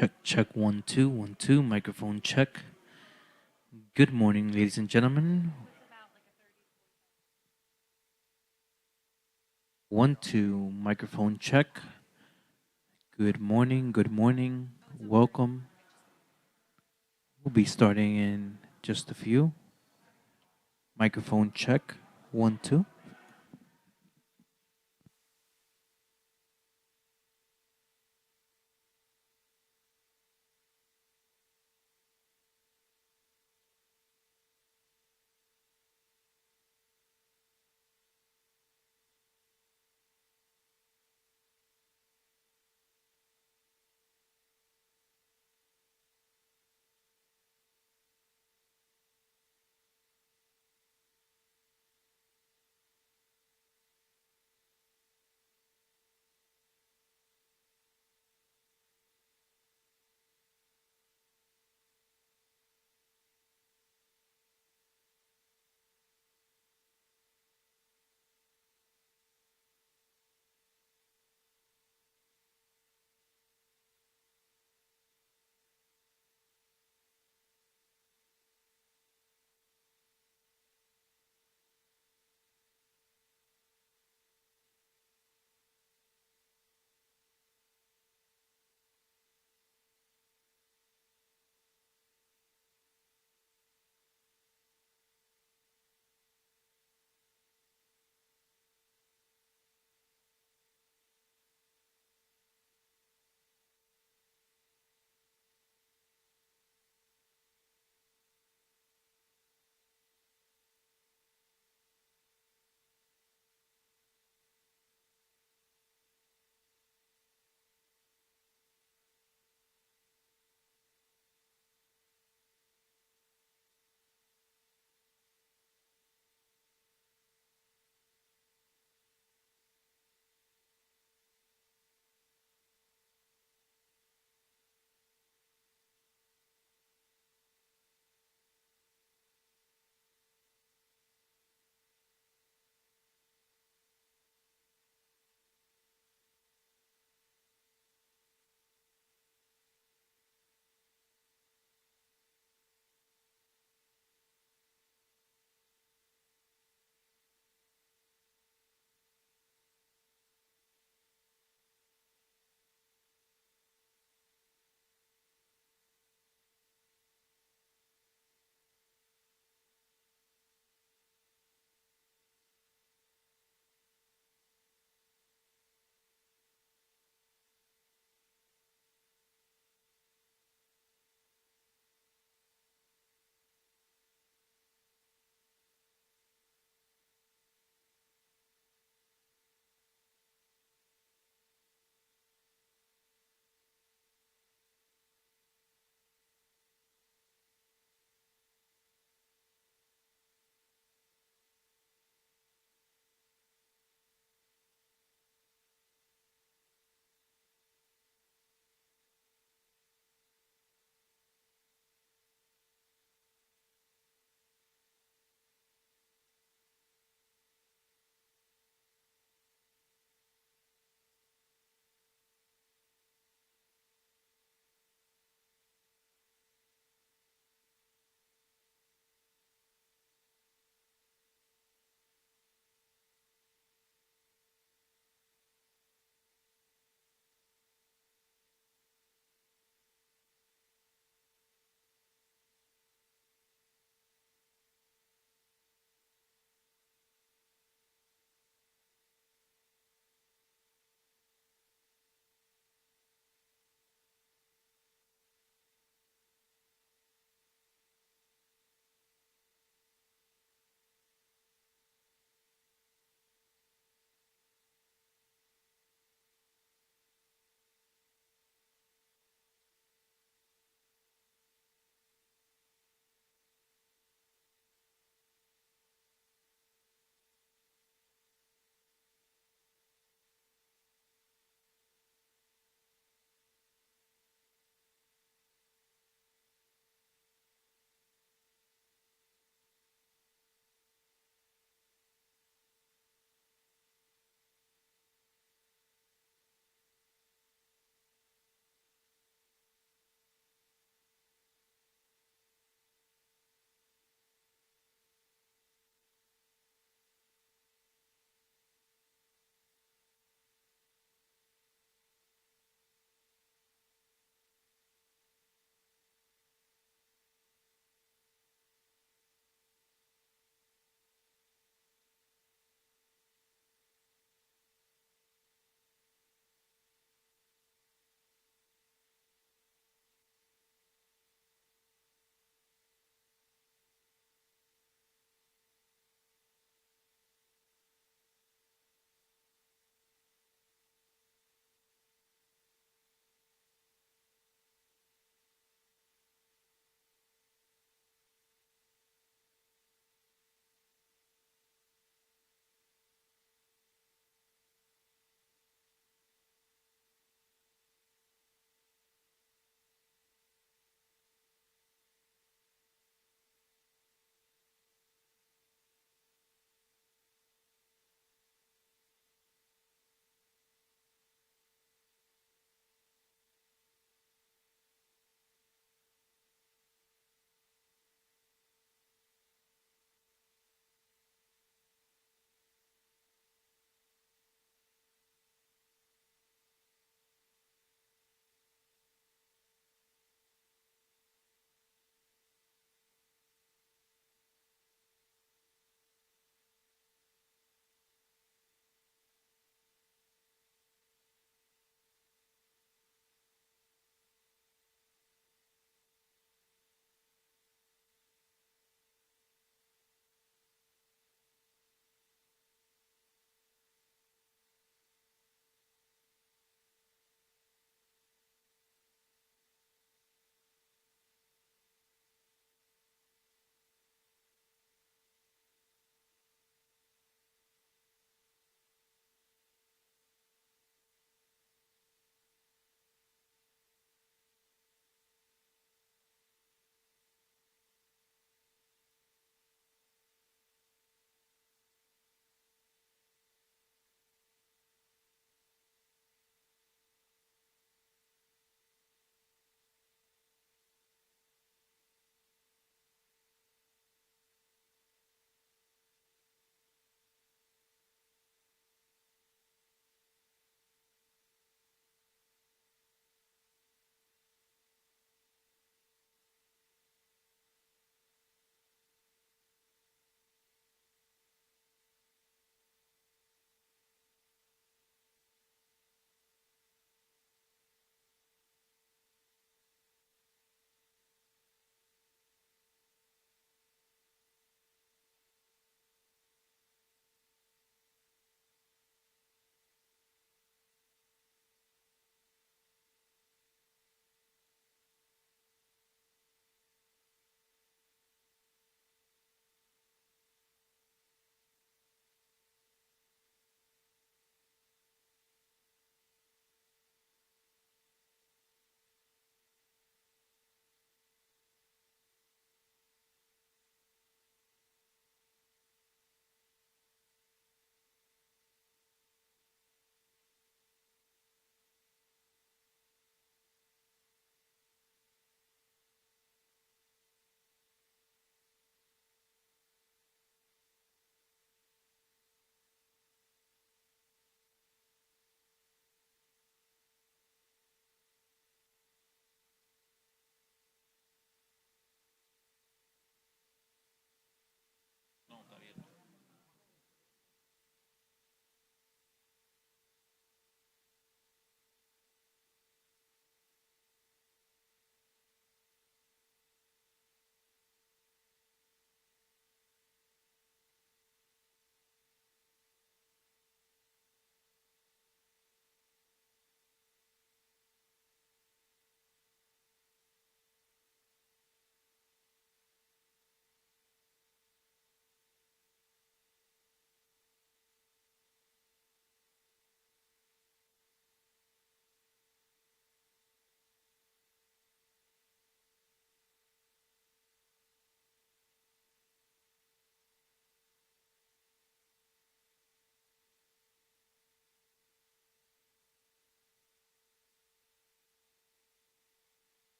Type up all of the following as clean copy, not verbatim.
Check, check, 1 2 1 2, microphone check. Good morning, ladies and gentlemen. 1 2, microphone check. Good morning, good morning. Welcome. We'll be starting in just a few. Microphone check. 1 2.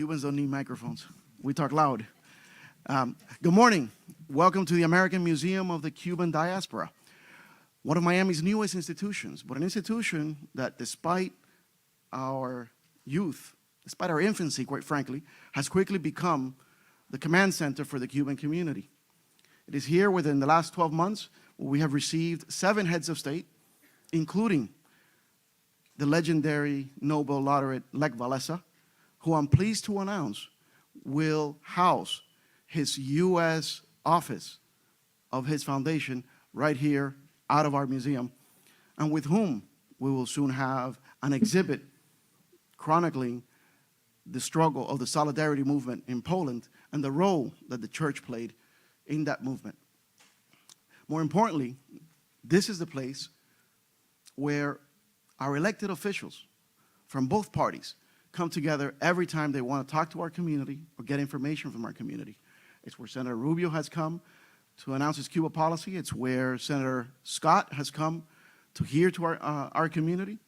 Cubans don't need microphones. We talk loud. Good morning. Welcome to the American Museum of the Cuban Diaspora, one of Miami's newest institutions, but an institution that despite our youth, despite our infancy, quite frankly, has quickly become the command center for the Cuban community. It is here within the last 12 months where we have received 7 heads of state, including the legendary Nobel laureate Lech Walesa, who I'm pleased to announce will house his U.S. office of his foundation right here out of our museum, and with whom we will soon have an exhibit chronicling the struggle of the Solidarity movement in Poland and the role that the church played in that movement. More importantly, this is the place where our elected officials from both parties come together every time they want to talk to our community or get information from our community. It's where Senator Rubio has come to announce his Cuba policy. It's where Senator Scott has come to hear to our community.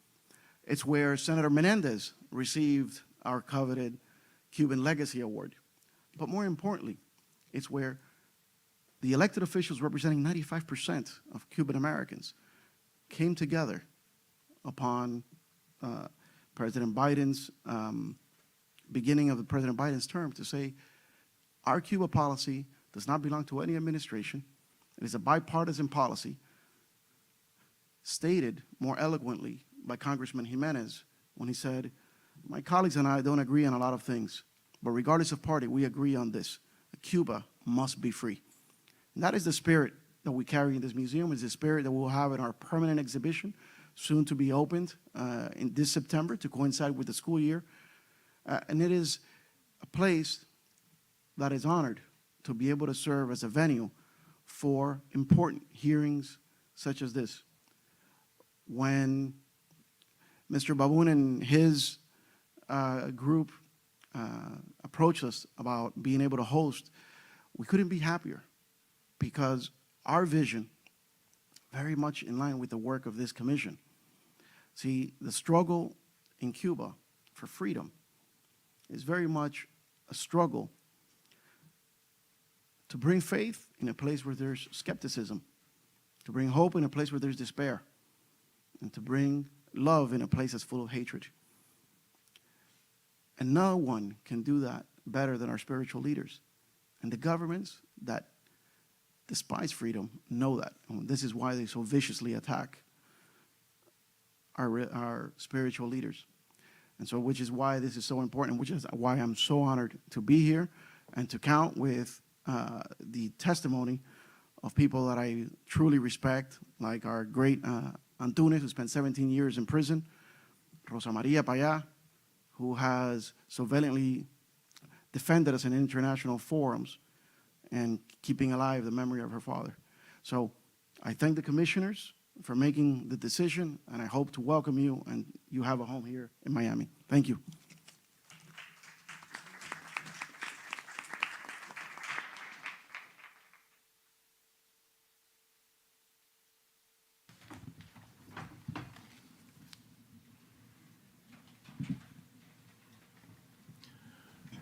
It's where Senator Menendez received our coveted Cuban Legacy Award. But more importantly, it's where the elected officials representing 95% of Cuban Americans came together upon President Biden's beginning of President Biden's term to say, our Cuba policy does not belong to any administration. It is a bipartisan policy, stated more eloquently by Congressman Jimenez when he said, my colleagues and I don't agree on a lot of things, but regardless of party, we agree on this. Cuba must be free. And that is the spirit that we carry in this museum. It's the spirit that we'll have in our permanent exhibition, soon to be opened in this September to coincide with the school year. And it is a place that is honored to be able to serve as a venue for important hearings such as this. When Mr. Baboon and his group approached us about being able to host, we couldn't be happier because our vision, very much in line with the work of this commission. See, the struggle in Cuba for freedom is very much a struggle to bring faith in a place where there's skepticism, to bring hope in a place where there's despair, and to bring love in a place that's full of hatred. And no one can do that better than our spiritual leaders. And the governments that despise freedom know that. And this is why they so viciously attack our spiritual leaders. And so, which is why this is so important, which is why I'm so honored to be here and to count with the testimony of people that I truly respect, like our great Antunes, who spent 17 years in prison, Rosa Maria Payá, who has so valiantly defended us in international forums and keeping alive the memory of her father. So I thank the commissioners for making the decision, and I hope to welcome you, and you have a home here in Miami. Thank you.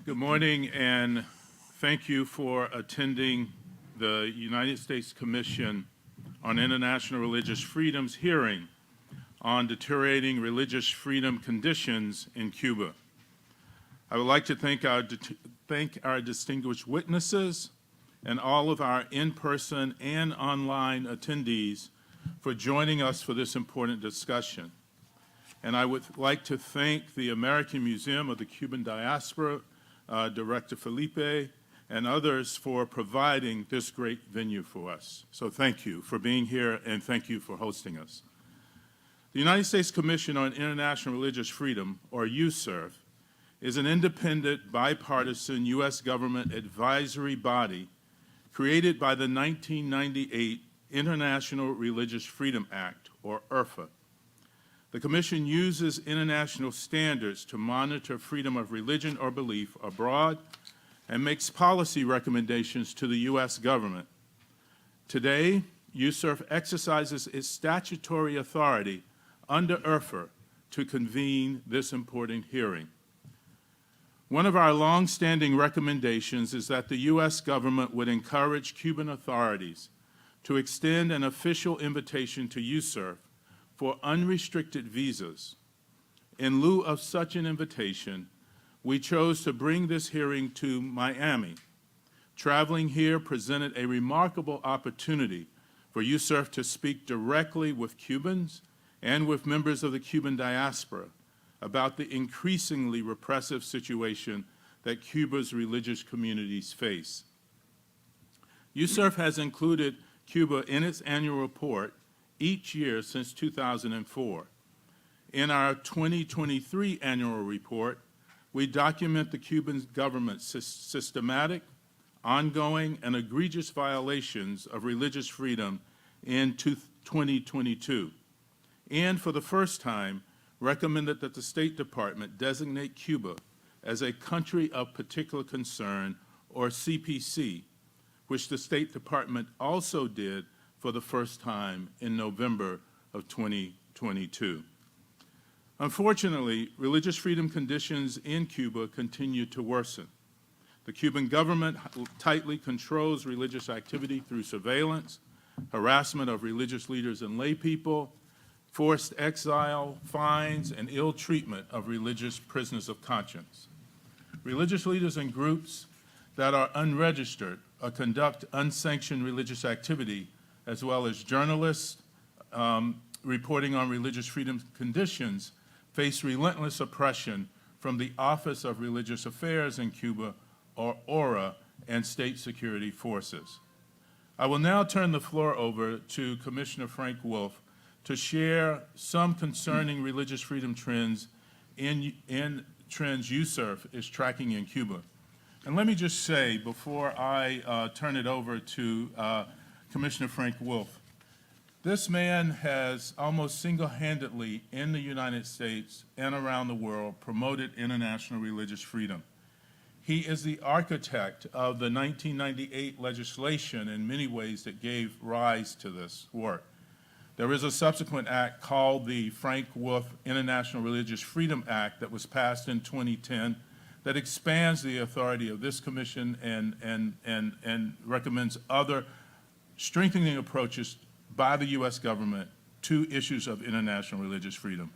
Good morning, and thank you for attending the United States Commission on International Religious Freedom's hearing on deteriorating religious freedom conditions in Cuba. I would like to thank our distinguished witnesses and all of our in-person and online attendees for joining us for this important discussion. And I would like to thank the American Museum of the Cuban Diaspora, Director Felipe, and others for providing this great venue for us. So thank you for being here, and thank you for hosting us. The United States Commission on International Religious Freedom, or USCIRF, is an independent, bipartisan U.S. government advisory body created by the 1998 International Religious Freedom Act, or IRFA. The Commission uses international standards to monitor freedom of religion or belief abroad and makes policy recommendations to the U.S. government. Today, USCIRF exercises its statutory authority under IRFA to convene this important hearing. One of our long-standing recommendations is that the U.S. government would encourage Cuban authorities to extend an official invitation to USCIRF for unrestricted visas. In lieu of such an invitation, we chose to bring this hearing to Miami. Traveling here presented a remarkable opportunity for USCIRF to speak directly with Cubans and with members of the Cuban diaspora about the increasingly repressive situation that Cuba's religious communities face. USCIRF has included Cuba in its annual report each year since 2004. In our 2023 annual report, we document the Cuban government's systematic, ongoing, and egregious violations of religious freedom in 2022, and for the first time, recommended that the State Department designate Cuba as a country of particular concern, or CPC, which the State Department also did for the first time in November of 2022. Unfortunately, religious freedom conditions in Cuba continue to worsen. The Cuban government tightly controls religious activity through surveillance, harassment of religious leaders and lay people, forced exile, fines, and ill treatment of religious prisoners of conscience. Religious leaders and groups that are unregistered or conduct unsanctioned religious activity, as well as journalists reporting on religious freedom conditions, face relentless oppression from the Office of Religious Affairs in Cuba, or ORA, and state security forces. I will now turn the floor over to Commissioner Frank Wolf to share some concerning religious freedom trends in trends USCIRF is tracking in Cuba. And let me just say, before I turn it over to Commissioner Frank Wolf, this man has almost single-handedly in the United States and around the world promoted international religious freedom. He is the architect of the 1998 legislation in many ways that gave rise to this work. There is a subsequent act called the Frank Wolf International Religious Freedom Act that was passed in 2010 that expands the authority of this commission and recommends other strengthening approaches by the U.S. government to issues of international religious freedom.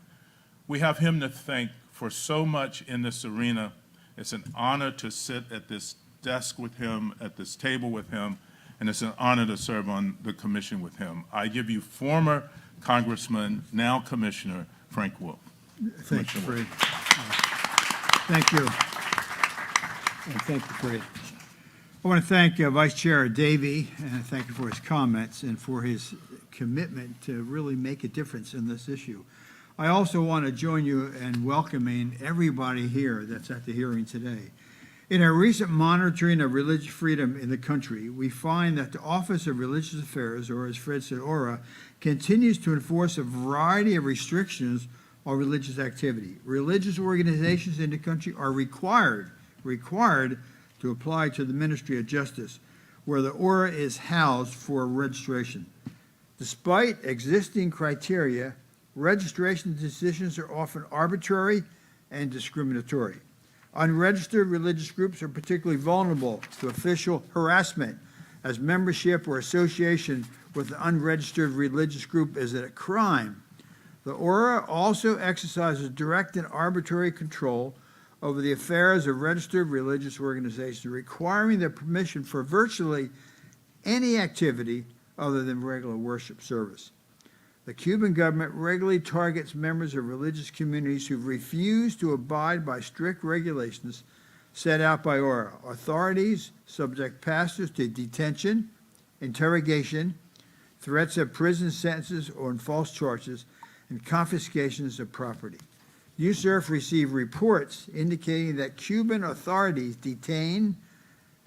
We have him to thank for so much in this arena. It's an honor to sit at this desk with him, at this table with him, and it's an honor to serve on the commission with him. I give you former Congressman, now Commissioner, Frank Wolf. Thank you, Fred. Thank you. And thank you, Fred. I want to thank Vice Chair Davey, and thank you for his comments and for his commitment to really make a difference in this issue. I also want to join you in welcoming everybody here that's at the hearing today. In our recent monitoring of religious freedom in the country, we find that the Office of Religious Affairs, or as Fred said, ORA, continues to enforce a variety of restrictions on religious activity. Religious organizations in the country are required to apply to the Ministry of Justice, where the ORA is housed for registration. Despite existing criteria, registration decisions are often arbitrary and discriminatory. Unregistered religious groups are particularly vulnerable to official harassment, as membership or association with an unregistered religious group is a crime. The ORA also exercises direct and arbitrary control over the affairs of registered religious organizations, requiring their permission for virtually any activity other than regular worship service. The Cuban government regularly targets members of religious communities who refuse to abide by strict regulations set out by ORA. Authorities subject pastors to detention, interrogation, threats of prison sentences or false charges, and confiscations of property. USCIRF received reports indicating that Cuban authorities detained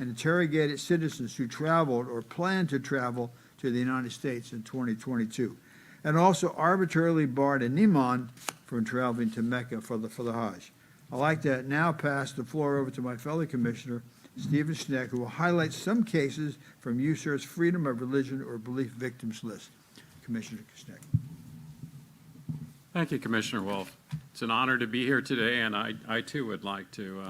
and interrogated citizens who traveled or planned to travel to the United States in 2022, and also arbitrarily barred an imam from traveling to Mecca for the Hajj. I'd like to now pass the floor over to my fellow commissioner, Stephen Schneck, who will highlight some cases from USCIRF's Freedom of Religion or Belief Victims List. Commissioner Schneck. Thank you, Commissioner Wolf. It's an honor to be here today, and I too would like to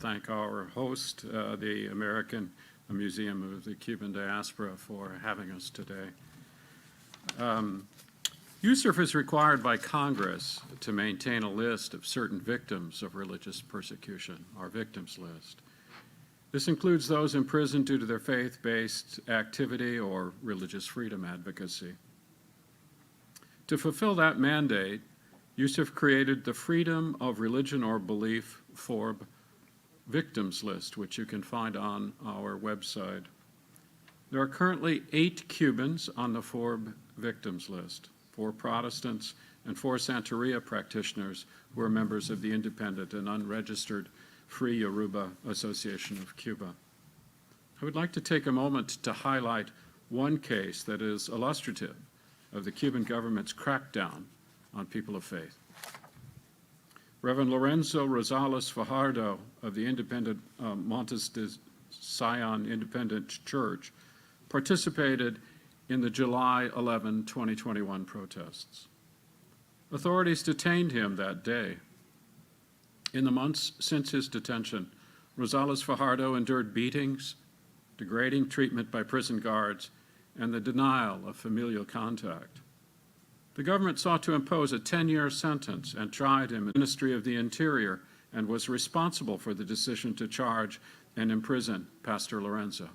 thank our host, the American Museum of the Cuban Diaspora, for having us today. USCIRF is required by Congress to maintain a list of certain victims of religious persecution, our victims list. This includes those imprisoned due to their faith-based activity or religious freedom advocacy. To fulfill that mandate, USCIRF created the Freedom of Religion or Belief FORB Victims List, which you can find on our website. There are currently 8 Cubans on the FORB Victims List, 4 Protestants and 4 Santeria practitioners who are members of the independent and unregistered Free Yoruba Association of Cuba. I would like to take a moment to highlight one case that is illustrative of the Cuban government's crackdown on people of faith. Reverend Lorenzo Rosales Fajardo of the independent Montes de Sion Independent Church participated in the July 11, 2021 protests. Authorities detained him that day. In the months since his detention, Rosales Fajardo endured beatings, degrading treatment by prison guards, and the denial of familial contact. The government sought to impose a 10-year sentence and tried him in the Ministry of the Interior and was responsible for the decision to charge and imprison Pastor Lorenzo.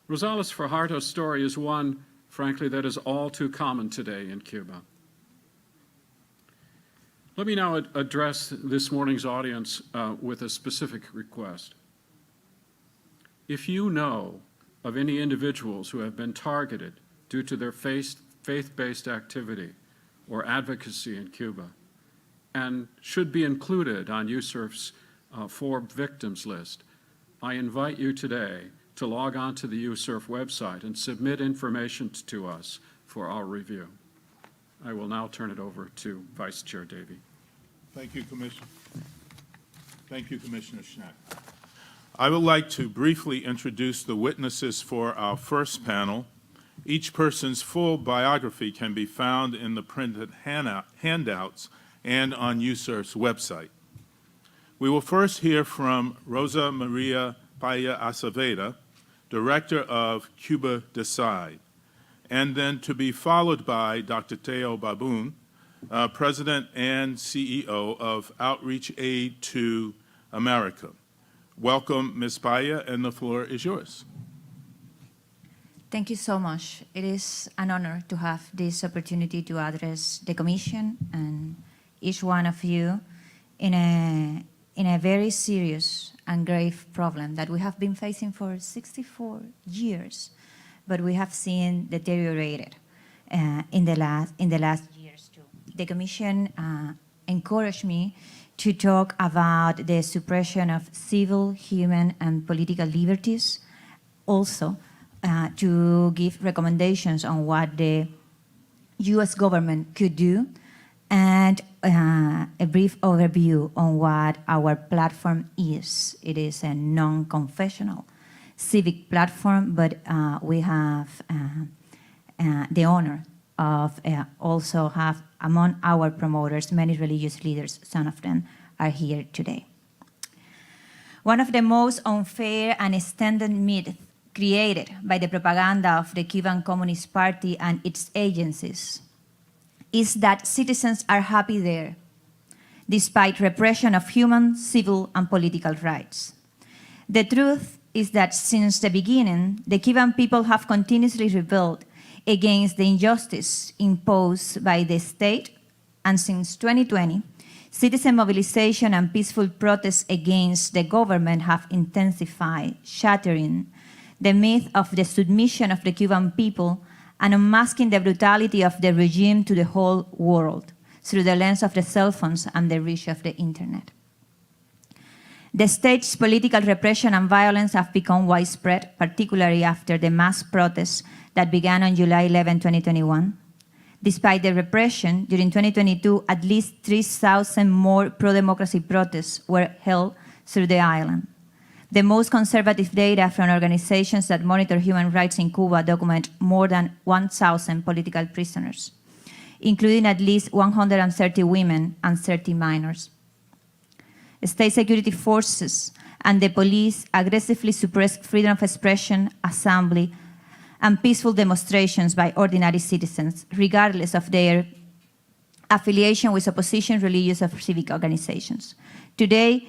Rosales Fajardo's story is one, frankly, that is all too common today in Cuba. Let me now address this morning's audience with a specific request. If you know of any individuals who have been targeted due to their faith-based activity or advocacy in Cuba and should be included on USCIRF's FORB victims list, I invite you today to log on to the USCIRF website and submit information to us for our review. I will now turn it over to Vice Chair Davey. Thank you, Commissioner. Thank you, Commissioner Schnack. I would like to briefly introduce the witnesses for our first panel. Each person's full biography can be found in the printed handouts and on USCIRF's website. We will first hear from Rosa Maria Paya Acevedo, Director of Cuba Decide, and then to be followed by Dr. Teo Baboon, President and CEO of Outreach Aid to America. Welcome, Ms. Paya, and the floor is yours. Thank you so much. It is an honor to have this opportunity to address the Commission and each one of you in a very serious and grave problem that we have been facing for 64 years, but we have seen deteriorated in the last years too. The Commission encouraged me to talk about the suppression of civil, human, and political liberties, also to give recommendations on what the U.S. government could do, and a brief overview on what our platform is. It is a non-confessional civic platform, but we have the honor of also have among our promoters many religious leaders. Some of them are here today. One of the most unfair and extended myths created by the propaganda of the Cuban Communist Party and its agencies is that citizens are happy there, despite repression of human, civil, and political rights. The truth is that since the beginning, the Cuban people have continuously rebelled against the injustice imposed by the state, and since 2020, citizen mobilization and peaceful protests against the government have intensified, shattering the myth of the submission of the Cuban people and unmasking the brutality of the regime to the whole world through the lens of the cell phones and the reach of the internet. The state's political repression and violence have become widespread, particularly after the mass protests that began on July 11, 2021. Despite the repression, during 2022, at least 3,000 more pro-democracy protests were held through the island. The most conservative data from organizations that monitor human rights in Cuba document more than 1,000 political prisoners. including at least 130 women and 30 minors. State security forces and the police aggressively suppressed freedom of expression, assembly, and peaceful demonstrations by ordinary citizens, regardless of their affiliation with opposition, religious, or civic organizations. Today,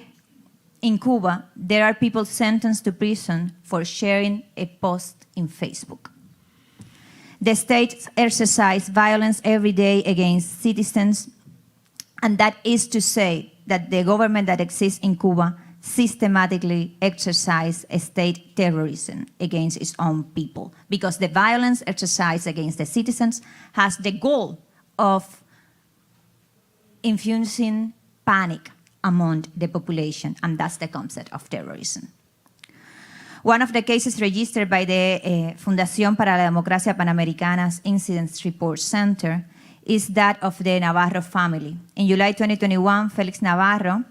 in Cuba, there are people sentenced to prison for sharing a post in Facebook. The state exercises violence every day against citizens, and that is to say that the government that exists in Cuba systematically exercises state terrorism against its own people, because the violence exercised against the citizens has the goal of infusing panic among the population, and that's the concept of terrorism. One of the cases registered by the Fundación para la Democracia Panamericana's Incidents Report Center is that of the Navarro family. In July 2021, Felix Navarro,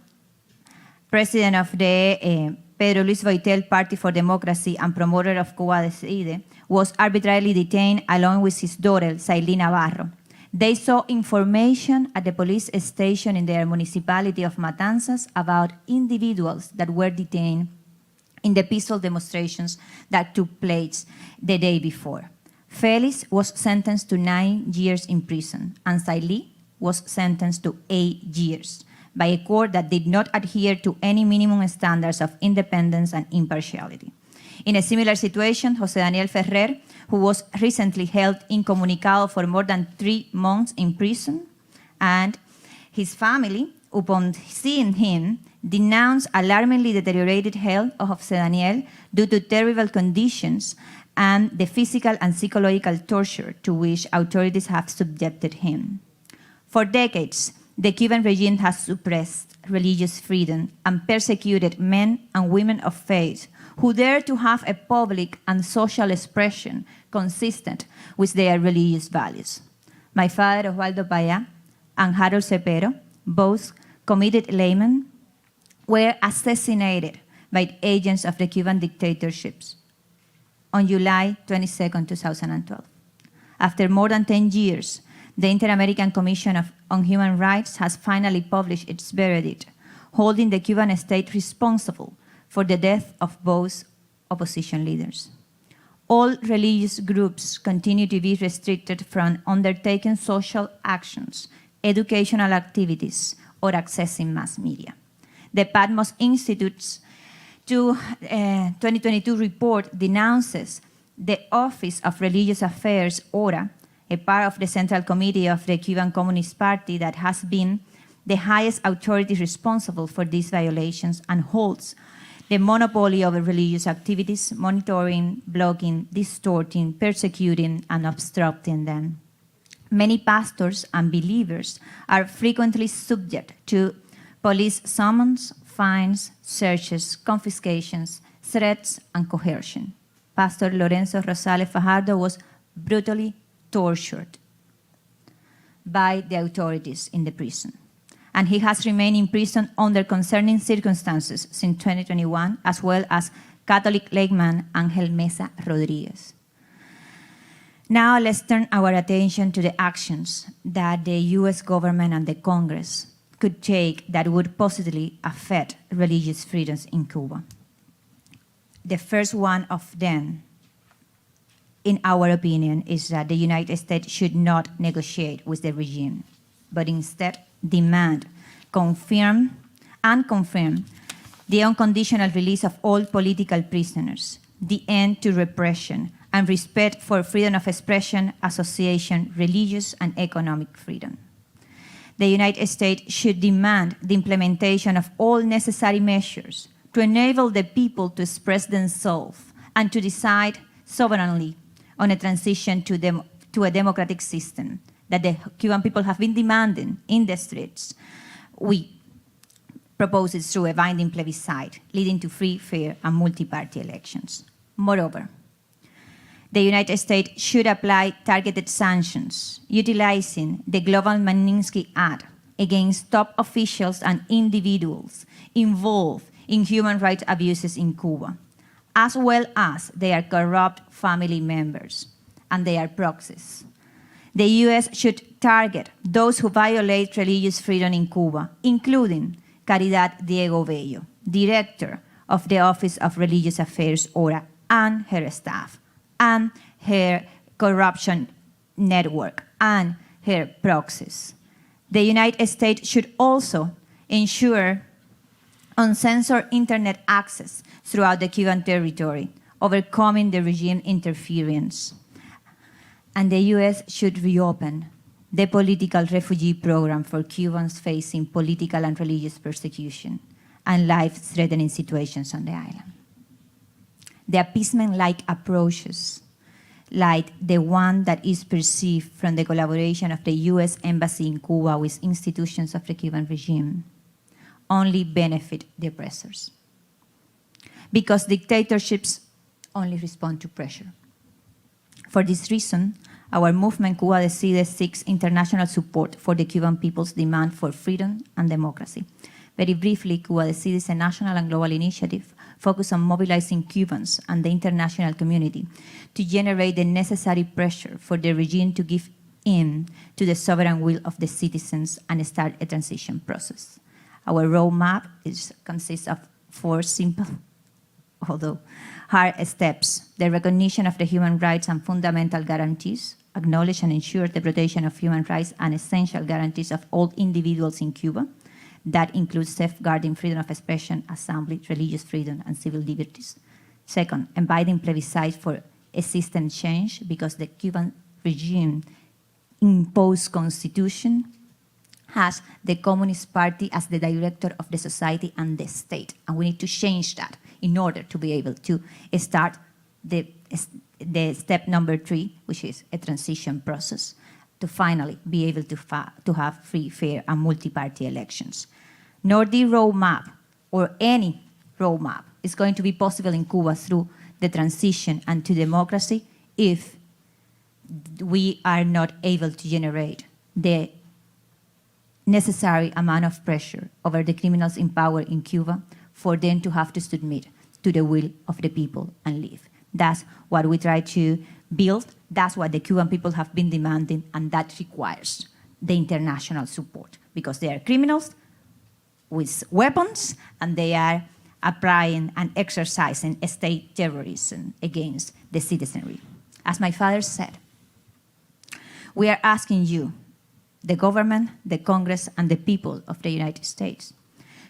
president of the Pedro Luis Boitel Party for Democracy and promoter of Cuba Decide, was arbitrarily detained along with his daughter, Sailí Navarro. They saw information at the police station in their municipality of Matanzas about individuals that were detained in the peaceful demonstrations that took place the day before. Felix was sentenced to 9 years in prison, and Sailí was sentenced to 8 years by a court that did not adhere to any minimum standards of independence and impartiality. In a similar situation, José Daniel Ferrer, who was recently held incommunicado for more than 3 months in prison, and his family, upon seeing him, denounced alarmingly deteriorated health of José Daniel due to terrible conditions and the physical and psychological torture to which authorities have subjected him. For decades, the Cuban regime has suppressed religious freedom and persecuted men and women of faith who dare to have a public and social expression consistent with their religious values. My father, Osvaldo Payá, and Harold Cepero, both committed laymen, were assassinated by agents of the Cuban dictatorships on July 22, 2012. After more than 10 years, the Inter-American Commission on Human Rights has finally published its verdict, holding the Cuban state responsible for the death of both opposition leaders. All religious groups continue to be restricted from undertaking social actions, educational activities, or accessing mass media. The Patmos Institute's 2022 report denounces the Office of Religious Affairs, ORA, a part of the Central Committee of the Cuban Communist Party that has been the highest authority responsible for these violations and holds the monopoly over religious activities, monitoring, blocking, distorting, persecuting, and obstructing them. Many pastors and believers are frequently subject to police summons, fines, searches, confiscations, threats, and coercion. Pastor Lorenzo Rosales Fajardo was brutally tortured by the authorities in the prison, and he has remained in prison under concerning circumstances since 2021, as well as Catholic layman Ángel Mesa Rodríguez. Now let's turn our attention to the actions that the US government and the Congress could take that would positively affect religious freedoms in Cuba. The first one of them, in our opinion, is that the United States should not negotiate with the regime, but instead demand, confirm the unconditional release of all political prisoners, the end to repression, and respect for freedom of expression, association, religious and economic freedom. The United States should demand the implementation of all necessary measures to enable the people to express themselves and to decide sovereignly on a transition to a democratic system that the Cuban people have been demanding in the streets. We propose it through a binding plebiscite, leading to free, fair, and multi-party elections. Moreover, the United States should apply targeted sanctions, utilizing the Global Magnitsky Act against top officials and individuals involved in human rights abuses in Cuba, as well as their corrupt family members and their proxies. The US should target those who violate religious freedom in Cuba, including Caridad Diego Bello, director of the Office of Religious Affairs, ORA, and her staff, and her corruption network, and her proxies. The United States should also ensure uncensored internet access throughout the Cuban territory, overcoming the regime interference. And the U.S. should reopen the political refugee program for Cubans facing political and religious persecution and life-threatening situations on the island. The appeasement-like approaches, like the one that is perceived from the collaboration of the U.S. Embassy in Cuba with institutions of the Cuban regime, only benefit the oppressors. Because dictatorships only respond to pressure. For this reason, our movement Cuba Decide seeks international support for the Cuban people's demand for freedom and democracy. Very briefly, Cuba Decide is a national and global initiative focused on mobilizing Cubans and the international community to generate the necessary pressure for the regime to give in to the sovereign will of the citizens and start a transition process. Our roadmap consists of 4 simple, although hard steps: the recognition of the human rights and fundamental guarantees, acknowledge and ensure the protection of human rights and essential guarantees of all individuals in Cuba. That includes safeguarding freedom of expression, assembly, religious freedom, and civil liberties. Second, inviting plebiscite for a system change because the Cuban regime imposed constitution has the Communist Party as the director of the society and the state. And we need to change that in order to be able to start the step number 3, which is a transition process, to finally be able to have free, fair, and multi-party elections. Nor the roadmap, or any roadmap, is going to be possible in Cuba through the transition and to democracy if we are not able to generate the necessary amount of pressure over the criminals in power in Cuba for them to have to submit to the will of the people and leave. That's what we try to build. That's what the Cuban people have been demanding, and that requires the international support because they are criminals with weapons and they are applying and exercising state terrorism against the citizenry. As my father said, we are asking you, the government, the Congress, and the people of the United States,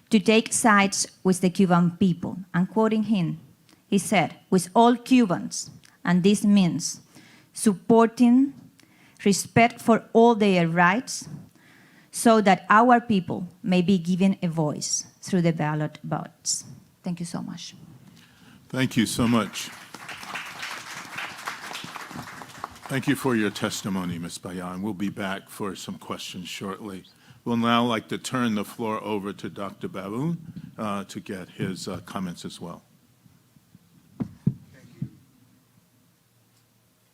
to take sides with the Cuban people. And quoting him, he said, with all Cubans, and this means supporting respect for all their rights so that our people may be given a voice through the ballot votes. Thank you so much. Thank you so much. Thank you for your testimony, Ms. Bayan. We'll be back for some questions shortly. We'll now like to turn the floor over to Dr. Baboon to get his comments as well.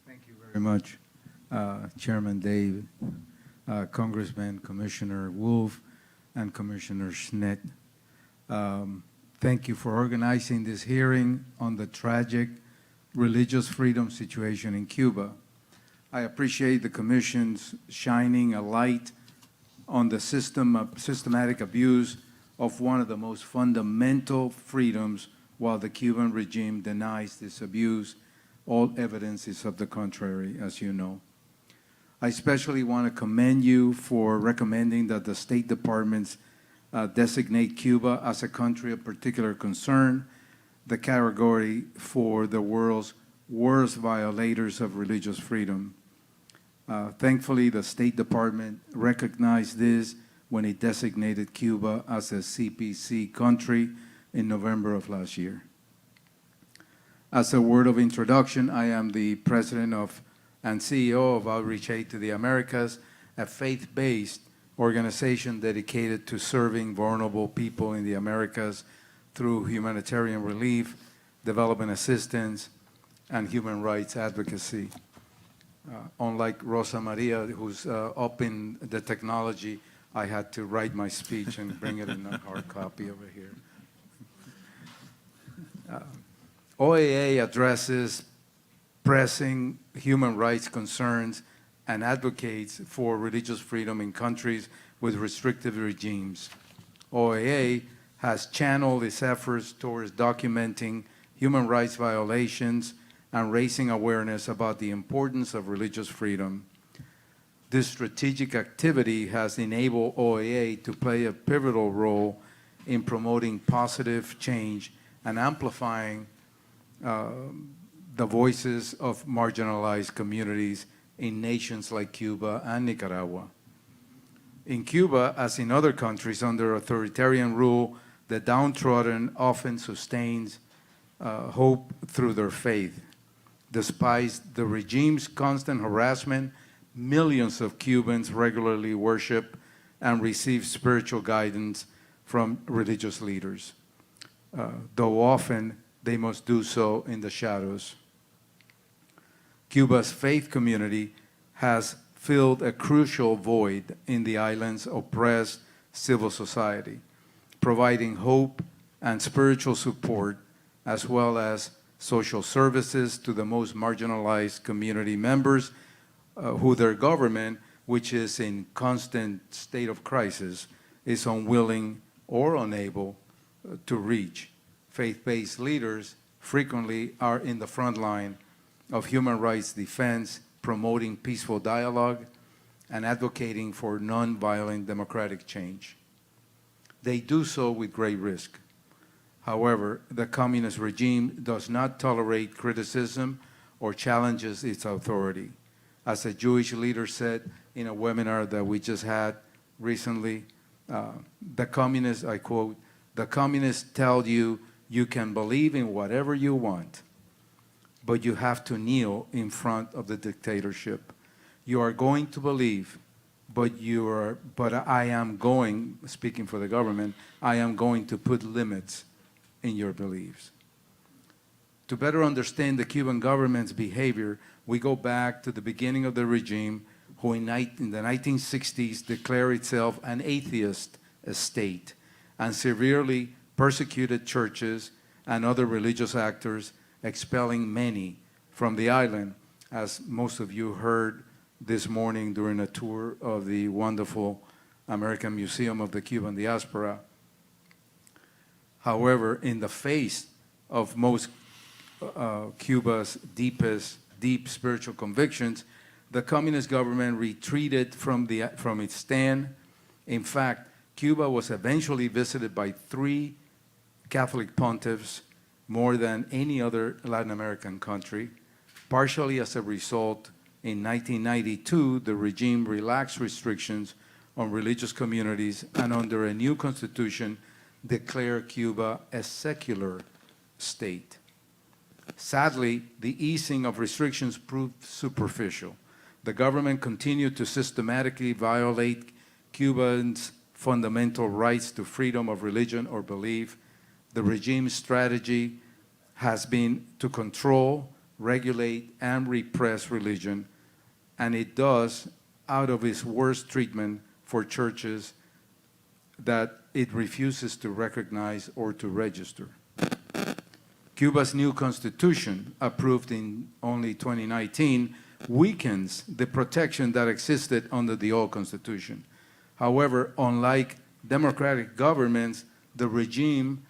Thank you very much, Chairman Dave, Congressman Commissioner Wolf, and Commissioner Schmidt. Thank you for organizing this hearing on the tragic religious freedom situation in Cuba. I appreciate the Commission's shining a light on the systematic abuse of one of the most fundamental freedoms while the Cuban regime denies this abuse. All evidence is of the contrary, as you know. I especially want to commend you for recommending that the State Departments designate Cuba as a country of particular concern, the category for the world's worst violators of religious freedom. Thankfully, the State Department recognized this when it designated Cuba as a CPC country in November of last year. As a word of introduction, I am the president of and CEO of Outreach Aid to the Americas, a faith-based organization dedicated to serving vulnerable people in the Americas through humanitarian relief, development assistance, and human rights advocacy. Unlike Rosa Maria, who's up in the technology, I had to write my speech and bring it in a hard copy over here. OAA addresses pressing human rights concerns and advocates for religious freedom in countries with restrictive regimes. OAA has channeled its efforts towards documenting human rights violations and raising awareness about the importance of religious freedom. This strategic activity has enabled OAA to play a pivotal role in promoting positive change and amplifying the voices of marginalized communities in nations like Cuba and Nicaragua. In Cuba, as in other countries under authoritarian rule, the downtrodden often sustains hope through their faith. Despite the regime's constant harassment, millions of Cubans regularly worship and receive spiritual guidance from religious leaders, though often they must do so in the shadows. Cuba's faith community has filled a crucial void in the island's oppressed civil society, providing hope and spiritual support, as well as social services to the most marginalized community members who their government, which is in constant state of crisis, is unwilling or unable to reach. Faith-based leaders frequently are in the front line of human rights defense, promoting peaceful dialogue and advocating for nonviolent democratic change. They do so with great risk. However, the communist regime does not tolerate criticism or challenges its authority. As a Jewish leader said in a webinar that we just had recently, the communists, I quote, "The communists tell you you can believe in whatever you want, but you have to kneel in front of the dictatorship. You are going to believe, but I am going," speaking for the government, "I am going to put limits in your beliefs." To better understand the Cuban government's behavior, we go back to the beginning of the regime, who in the 1960s declared itself an atheist state and severely persecuted churches and other religious actors, expelling many from the island, as most of you heard this morning during a tour of the wonderful American Museum of the Cuban Diaspora. However, in the face of most Cuba's deep spiritual convictions, the communist government retreated from its stand. In fact, Cuba was eventually visited by 3 Catholic pontiffs, more than any other Latin American country. Partially as a result, in 1992, the regime relaxed restrictions on religious communities and under a new constitution declared Cuba a secular state. Sadly, the easing of restrictions proved superficial. The government continued to systematically violate Cubans' fundamental rights to freedom of religion or belief. The regime's strategy has been to control, regulate, and repress religion, and it does out of its worst treatment for churches that it refuses to recognize or to register. Cuba's new constitution, approved in only 2019, weakens the protection that existed under the old constitution. However, unlike democratic governments, the regime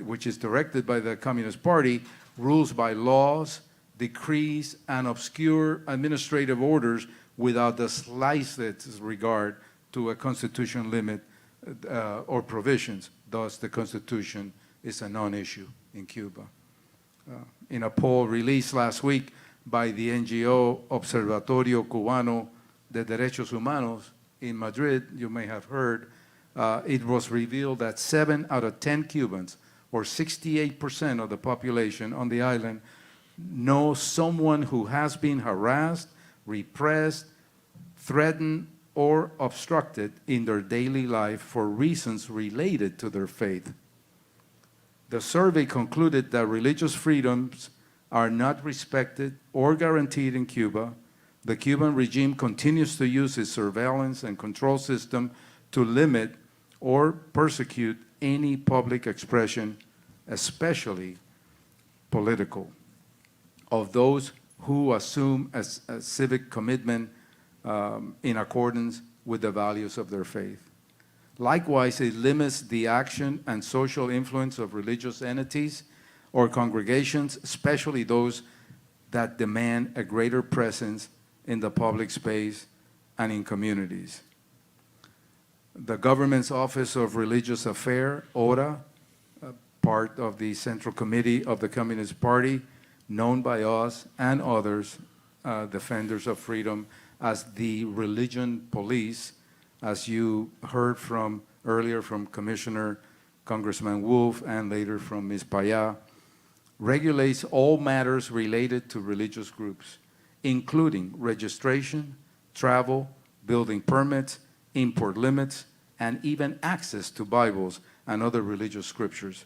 which is directed by the Communist Party, rules by laws, decrees, and obscure administrative orders without the slightest regard to a constitutional limit or provisions. Thus, the Constitution is a non-issue in Cuba. In a poll released last week by the NGO Observatorio Cubano de Derechos Humanos in Madrid, you may have heard, it was revealed that 7 out of 10 Cubans, or 68% of the population on the island, know someone who has been harassed, repressed, threatened, or obstructed in their daily life for reasons related to their faith. The survey concluded that religious freedoms are not respected or guaranteed in Cuba. The Cuban regime continues to use its surveillance and control system to limit or persecute any public expression, especially political, of those who assume a civic commitment in accordance with the values of their faith. Likewise, it limits the action and social influence of religious entities or congregations, especially those that demand a greater presence in the public space and in communities. The government's Office of Religious Affairs, ORA, part of the Central Committee of the Communist Party, known by us and others, defenders of freedom, as the religion police, as you heard from earlier from Congressman Wolf and later from Ms. Payá, regulates all matters related to religious groups, including registration, travel, building permits, import limits, and even access to Bibles and other religious scriptures.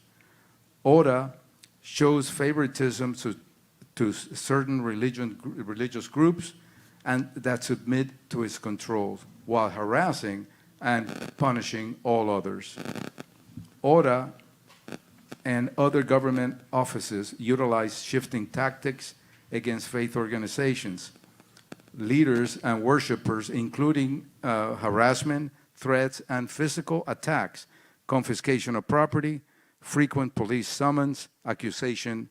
ORA shows favoritism to certain religious groups and that submit to its controls, while harassing and punishing all others. ORA and other government offices utilize shifting tactics against faith organizations, leaders and worshipers, including harassment, threats, and physical attacks, confiscation of property, frequent police summons, accusation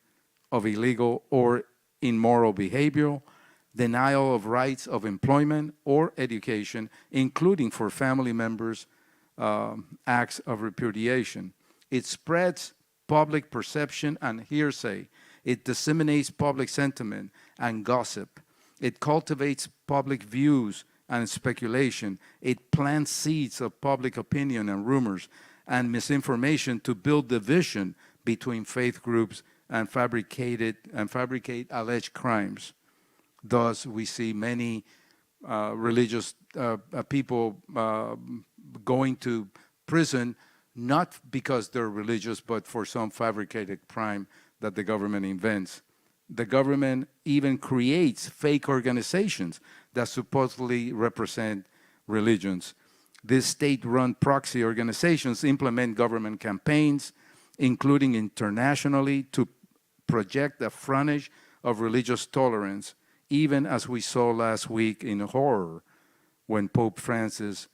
of illegal or immoral behavior, denial of rights of employment or education, including for family members, acts of repudiation. It spreads public perception and hearsay. It disseminates public sentiment and gossip. It cultivates public views and speculation. It plants seeds of public opinion and rumors and misinformation to build division between faith groups and fabricate alleged crimes. Thus, we see many religious people going to prison, not because they're religious, but for some fabricated crime that the government invents. The government even creates fake organizations that supposedly represent religions. These state-run proxy organizations implement government campaigns, including internationally, to project a frontage of religious tolerance, even as we saw last week in horror when Pope Francis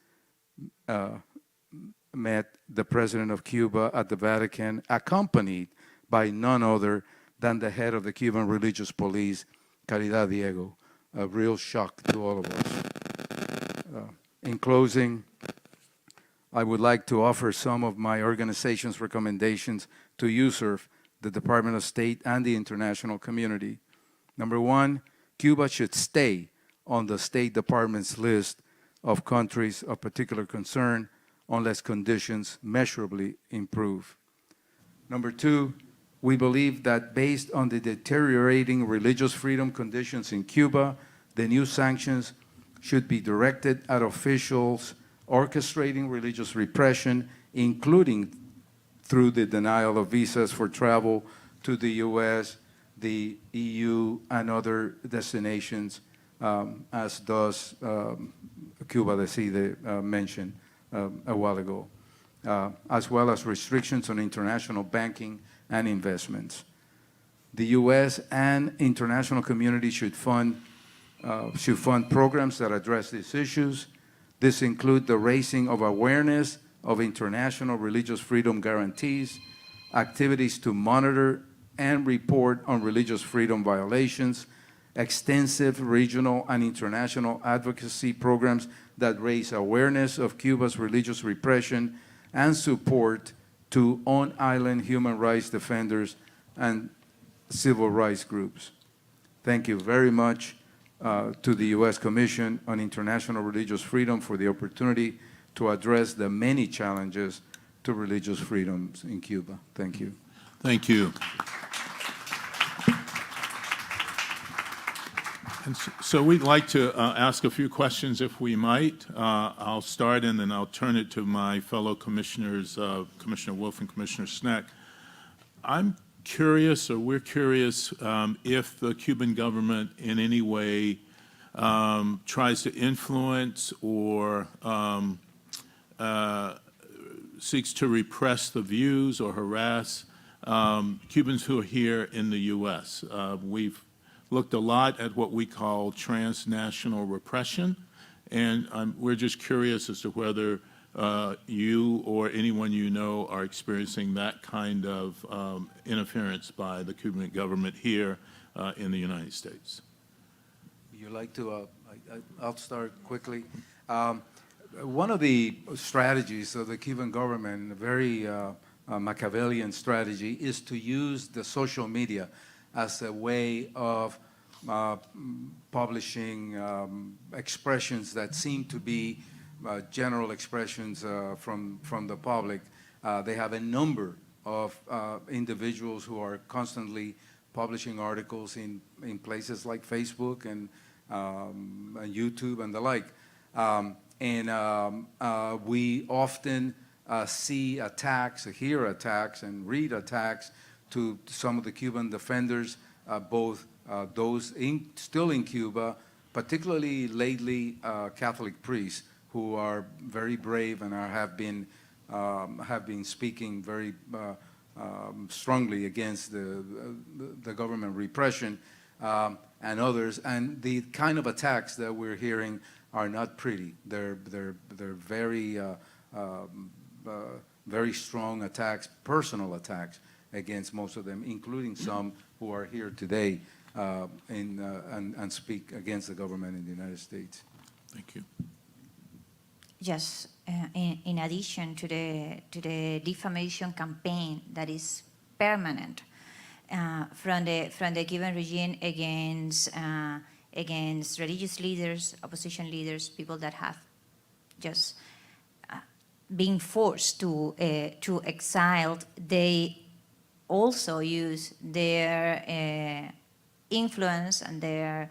met the president of Cuba at the Vatican, accompanied by none other than the head of the Cuban religious police, Caridad Diego. A real shock to all of us. In closing, I would like to offer some of my organization's recommendations to USCIRF, the Department of State, and the international community. Number one, Cuba should stay on the State Department's list of countries of particular concern unless conditions measurably improve. Number two, we believe that based on the deteriorating religious freedom conditions in Cuba, the new sanctions should be directed at officials orchestrating religious repression, including through the denial of visas for travel to the US, the EU, and other destinations, as does Cuba, the CIDE mentioned a while ago, as well as restrictions on international banking and investments. The U.S. and international community should fund programs that address these issues. This include the raising of awareness of international religious freedom guarantees, activities to monitor and report on religious freedom violations, extensive regional and international advocacy programs that raise awareness of Cuba's religious repression and support to on-island human rights defenders and civil rights groups. Thank you very much to the U.S. Commission on International Religious Freedom for the opportunity to address the many challenges to religious freedoms in Cuba. Thank you. Thank you. And so we'd like to ask a few questions, if we might. I'll start, and then I'll turn it to my fellow commissioners, Commissioner Wolf and Commissioner Sneck. I'm curious, or we're curious, if the Cuban government in any way tries to influence or seeks to repress the views or harass Cubans who are here in the U.S. We've looked a lot at what we call transnational repression, and we're just curious as to whether you or anyone you know are experiencing that kind of interference by the Cuban government here in the United States. You like to, I'll start quickly. One of the strategies of the Cuban government, a very Machiavellian strategy, is to use the social media as a way of publishing expressions that seem to be general expressions from the public. They have a number of individuals who are constantly publishing articles in places like Facebook and YouTube and the like. We often see attacks, hear attacks, and read attacks to some of the Cuban defenders, both those still in Cuba, particularly lately Catholic priests who are very brave and have been speaking very strongly against the government repression and others. And the kind of attacks that we're hearing are not pretty. They're very very strong attacks, personal attacks against most of them, including some who are here today and speak against the government in the United States. Thank you. Yes, in addition to the defamation campaign that is permanent from the Cuban regime against religious leaders, opposition leaders, people that have just been forced to exile, they also use their influence and their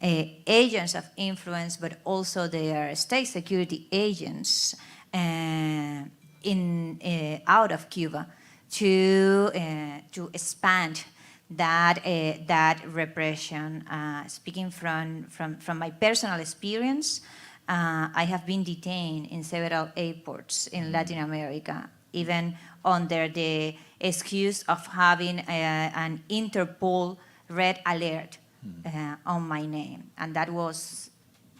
agents of influence, but also their state security agents out of Cuba to expand that repression. Speaking from my personal experience, I have been detained in several airports in Latin America, even under the excuse of having an Interpol red alert on my name. And that was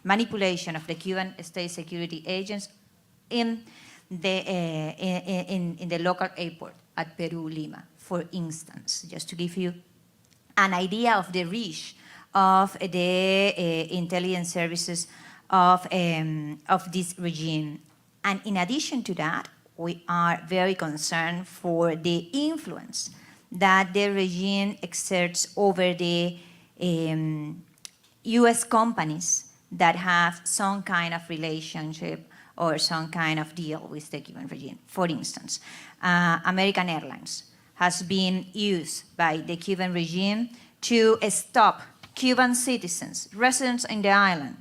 manipulation of the Cuban state security agents in the local airport at Peru, Lima, for instance, just to give you an idea of the reach of the intelligence services of this regime. And in addition to that, we are very concerned for the influence that the regime exerts over the US companies that have some kind of relationship or some kind of deal with the Cuban regime. For instance, American Airlines has been used by the Cuban regime to stop Cuban citizens, residents in the island,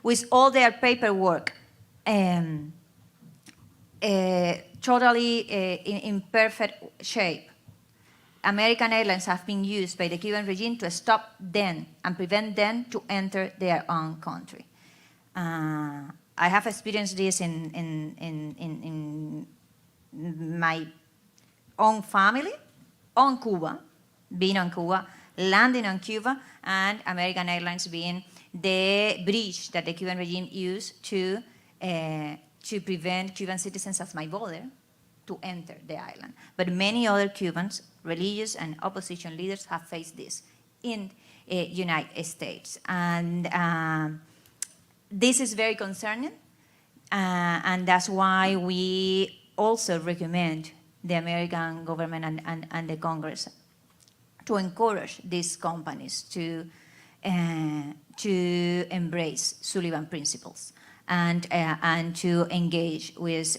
with all their paperwork totally in perfect shape. American Airlines have been used by the Cuban regime to stop them and prevent them to enter their own country. I have experienced this in my own family, on Cuba, being on Cuba, landing on Cuba, and American Airlines being the bridge that the Cuban regime used to prevent Cuban citizens of my border to enter the island. But many other Cubans, religious and opposition leaders, have faced this in the United States. And this is very concerning, and that's why we also recommend the American government and the Congress to encourage these companies to embrace Sullivan principles and to engage with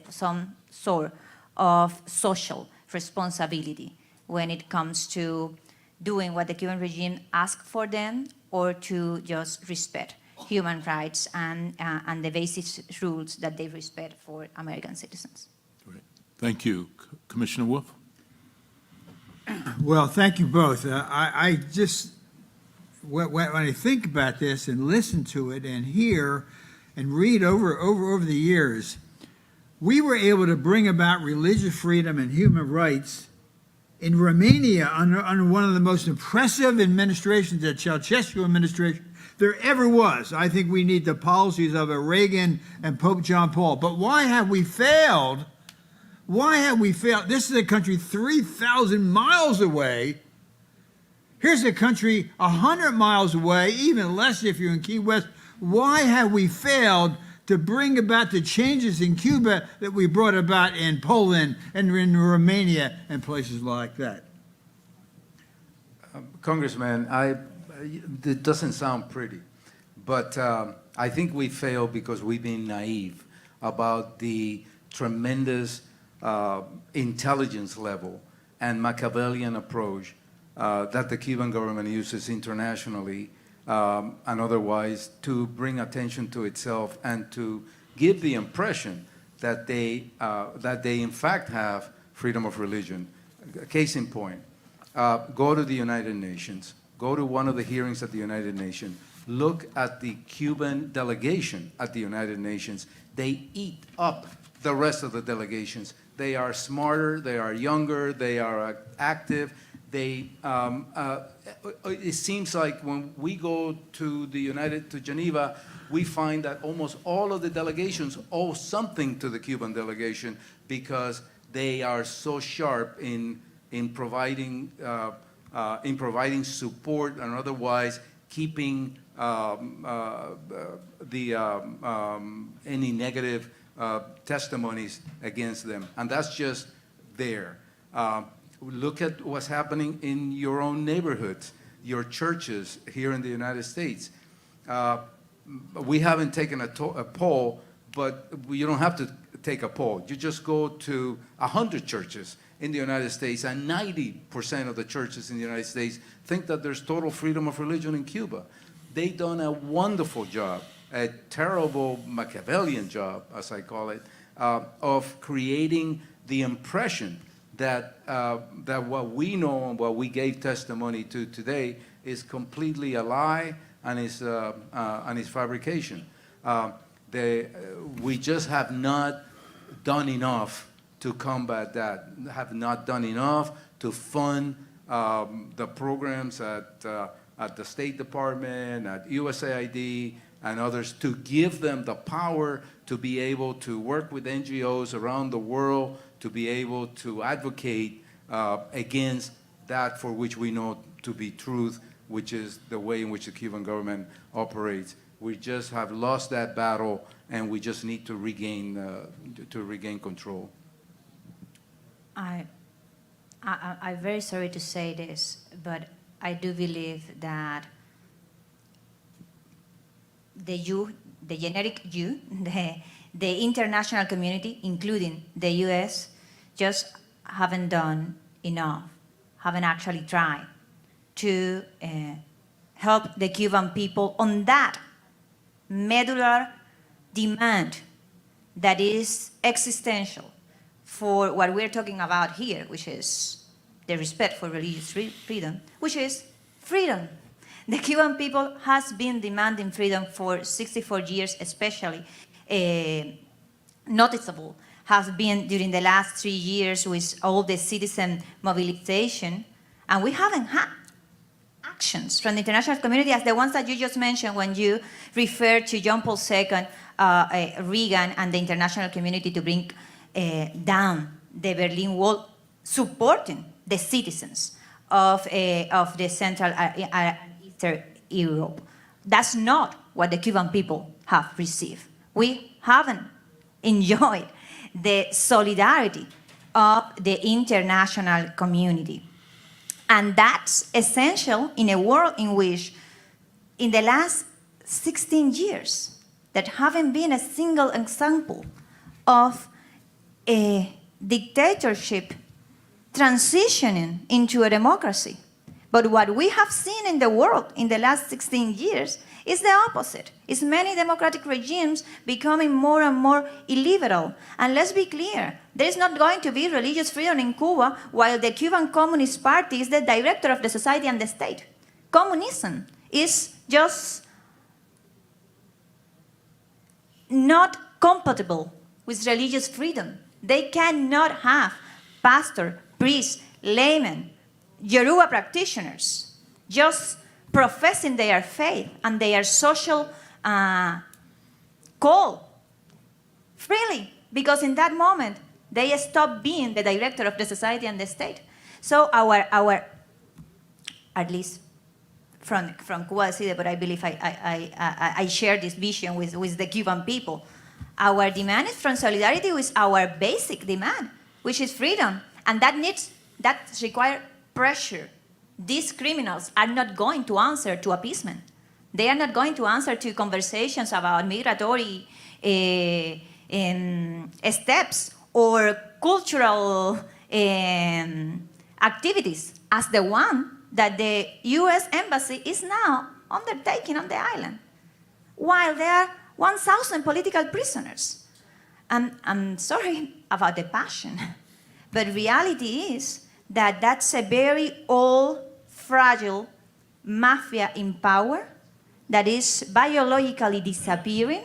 some sort of social responsibility when it comes to doing what the Cuban regime asks for them, or to just respect human rights and the basic rules that they respect for American citizens. Great. Thank you. Commissioner Wolf? Well, thank you both. I just, when I think about this and listen to it and hear and read over the years, we were able to bring about religious freedom and human rights in Romania, under one of the most oppressive administrations, the Ceausescu administration, there ever was. I think we need the policies of a Reagan and Pope John Paul. But why have we failed? Why have we failed? This is a country 3,000 miles away. Here's a country 100 miles away, even less if you're in Key West. Why have we failed to bring about the changes in Cuba that we brought about in Poland and in Romania and places like that? Congressman, it doesn't sound pretty, but I think we failed because we've been naive about the tremendous intelligence level and Machiavellian approach that the Cuban government uses internationally and otherwise to bring attention to itself and to give the impression that they in fact have freedom of religion. Case in point, go to the United Nations, go to one of the hearings at the United Nations, look at the Cuban delegation at the United Nations. They eat up the rest of the delegations. They are smarter, they are younger, they are active. It seems like when we go to Geneva, we find that almost all of the delegations owe something to the Cuban delegation because they are so sharp in providing support and otherwise keeping any negative testimonies against them, and that's just there. Look at what's happening in your own neighborhoods, your churches here in the United States. We haven't taken a poll, but you don't have to take a poll. You just go to 100 churches in the United States, and 90% of the churches in the United States think that there's total freedom of religion in Cuba. They've done a wonderful job, a terrible Machiavellian job, as I call it, of creating the impression that what we know and what we gave testimony to today is completely a lie and is fabrication. We just have not done enough to combat that, have not done enough to fund the programs at the State Department, at USAID, and others to give them the power to be able to work with NGOs around the world, to be able to advocate against that for which we know to be truth, which is the way in which the Cuban government operates. We just have lost that battle, and we just need to regain control. I'm very sorry to say this, but I do believe that the generic you, the international community, including the US, just haven't done enough, haven't actually tried to help the Cuban people on that medular demand that is existential for what we're talking about here, which is the respect for religious freedom, which is freedom. The Cuban people has been demanding freedom for 64 years, especially noticeable has been during the last 3 years with all the citizen mobilization, and we haven't had actions from the international community as the ones that you just mentioned when you referred to John Paul II, Reagan, and the international community to bring down the Berlin Wall, supporting the citizens of the Central and Eastern Europe. That's not what the Cuban people have received. We haven't enjoyed the solidarity of the international community. And that's essential in a world in which, in the last 16 years, there haven't been a single example of a dictatorship transitioning into a democracy. But what we have seen in the world in the last 16 years is the opposite. It's many democratic regimes becoming more and more illiberal. And let's be clear, there is not going to be religious freedom in Cuba while the Cuban Communist Party is the director of the society and the state. Communism is just not compatible with religious freedom. They cannot have pastor, priest, laymen, Yoruba practitioners, just professing their faith and their social call freely, because in that moment, they stopped being the director of the society and the state. So our at least from Cuba City, but I believe I share this vision with the Cuban people. Our demand is from solidarity with our basic demand, which is freedom. And that requires pressure. These criminals are not going to answer to appeasement. They are not going to answer to conversations about migratory steps or cultural activities as the one that the U.S. Embassy is now undertaking on the island, while there are 1,000 political prisoners. And I'm sorry about the passion, but reality is that that's a very old, fragile mafia in power that is biologically disappearing,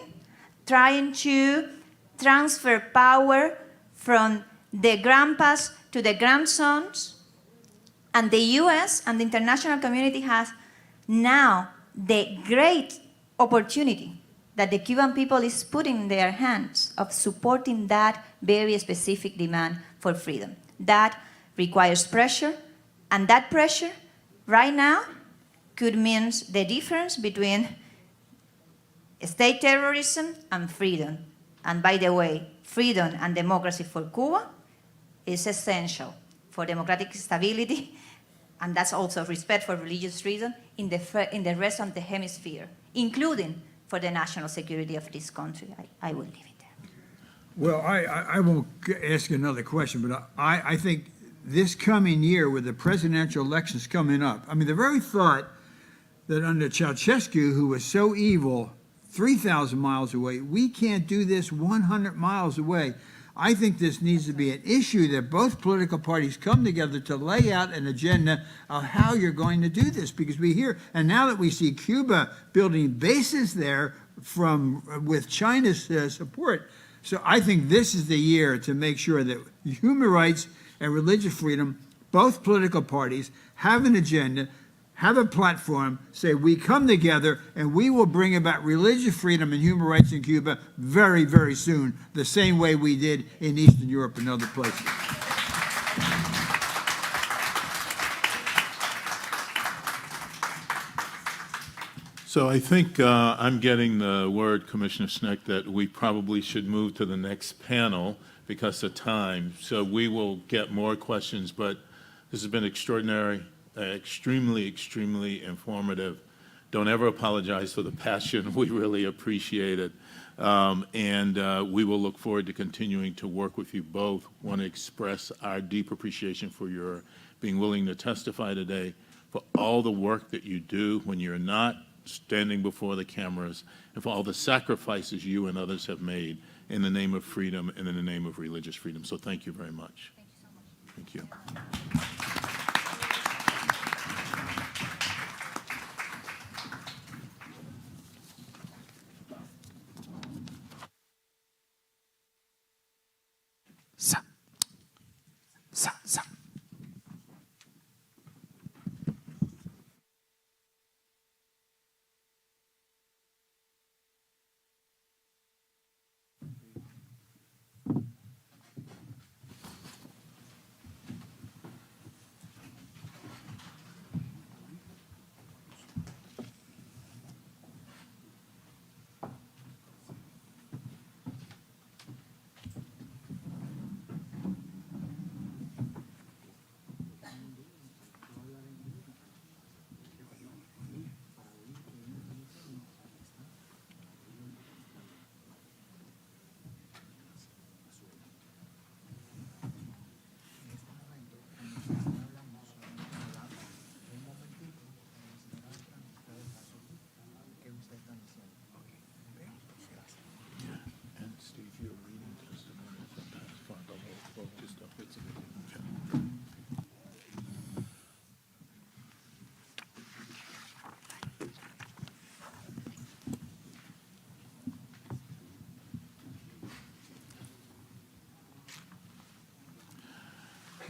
trying to transfer power from the grandpas to the grandsons. And the US and the international community has now the great opportunity that the Cuban people is putting in their hands of supporting that very specific demand for freedom. That requires pressure, and that pressure right now could mean the difference between state terrorism and freedom. And by the way, freedom and democracy for Cuba is essential for democratic stability, and that's also respect for religious freedom in the rest of the hemisphere, including for the national security of this country. I will leave it there. Well, I won't ask another question, but I think this coming year with the presidential elections coming up, I mean, the very thought that under Ceausescu, who was so evil 3,000 miles away, we can't do this 100 miles away. I think this needs to be an issue that both political parties come together to lay out an agenda of how you're going to do this, because we hear, and now that we see Cuba building bases there with China's support, so I think this is the year to make sure that human rights and religious freedom, both political parties have an agenda, have a platform, say we come together and we will bring about religious freedom and human rights in Cuba very, very soon, the same way we did in Eastern Europe and other places. So I think I'm getting the word, Commissioner Sneck, that we probably should move to the next panel because of time. So we will get more questions, but this has been extraordinary. Extremely, extremely informative. Don't ever apologize for the passion. We really appreciate it. And we will look forward to continuing to work with you both. Want to express our deep appreciation for your being willing to testify today, for all the work that you do when you're not standing before the cameras, and for all the sacrifices you and others have made in the name of freedom and in the name of religious freedom. So thank you very much. Thank you so much. Thank you.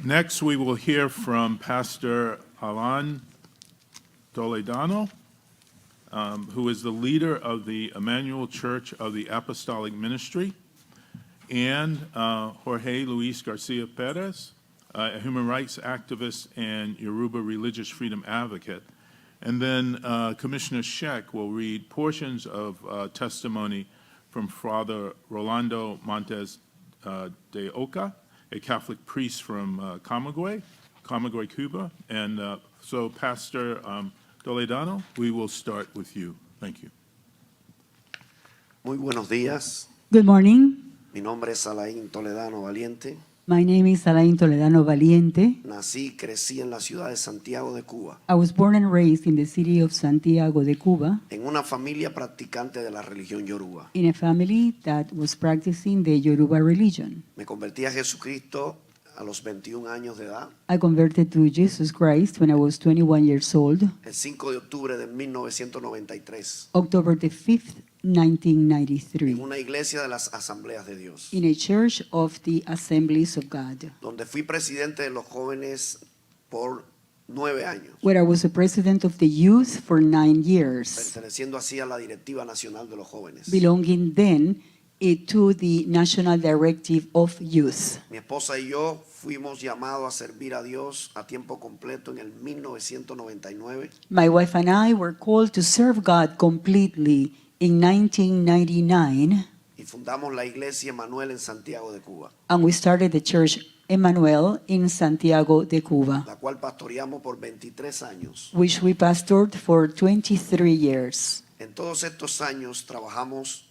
Next, we will hear from Pastor Alan Toledano, who is the leader of the Emmanuel Church of the Apostolic Ministry, and Jorge Luis Garcia Perez, a human rights activist and Yoruba religious freedom advocate. And then Commissioner Scheck will read portions of testimony from Father Rolando Montes de Oca, a Catholic priest from Camagüey, Cuba. And so, Pastor Toledano, we will start with you. Thank you. Muy buenos días. Good morning. Mi nombre es Alain Toledano Valiente. My name is Alain Toledano Valiente. Nací y crecí en la ciudad de Santiago de Cuba, I was born and raised in the city of Santiago de Cuba, en una familia practicante de la religión yoruba. in a family that was practicing the Yoruba religion. Me convertí a Jesucristo a los 21 años de edad, I converted to Jesus Christ when I was 21 years old, el 5 de octubre de 1993, October the 5th, en 1993, una iglesia de las Asambleas de Dios, in a church of the Assemblies of God, donde fui presidente de los jóvenes por 9 años, where I was the president of the youth for 9 years, perteneciendo así a la Directiva Nacional de los Jóvenes. belonging then to the National Directive of Youth. Mi esposa y yo fuimos llamados a servir a Dios a tiempo completo en el 1999. My wife and I were called to serve God completely in 1999, Y fundamos la iglesia Emanuel en Santiago de Cuba, and we started the church Emmanuel in Santiago de Cuba, la cual pastoreamos por 23 años. which we pastored for 23 years. En todos estos años trabajamos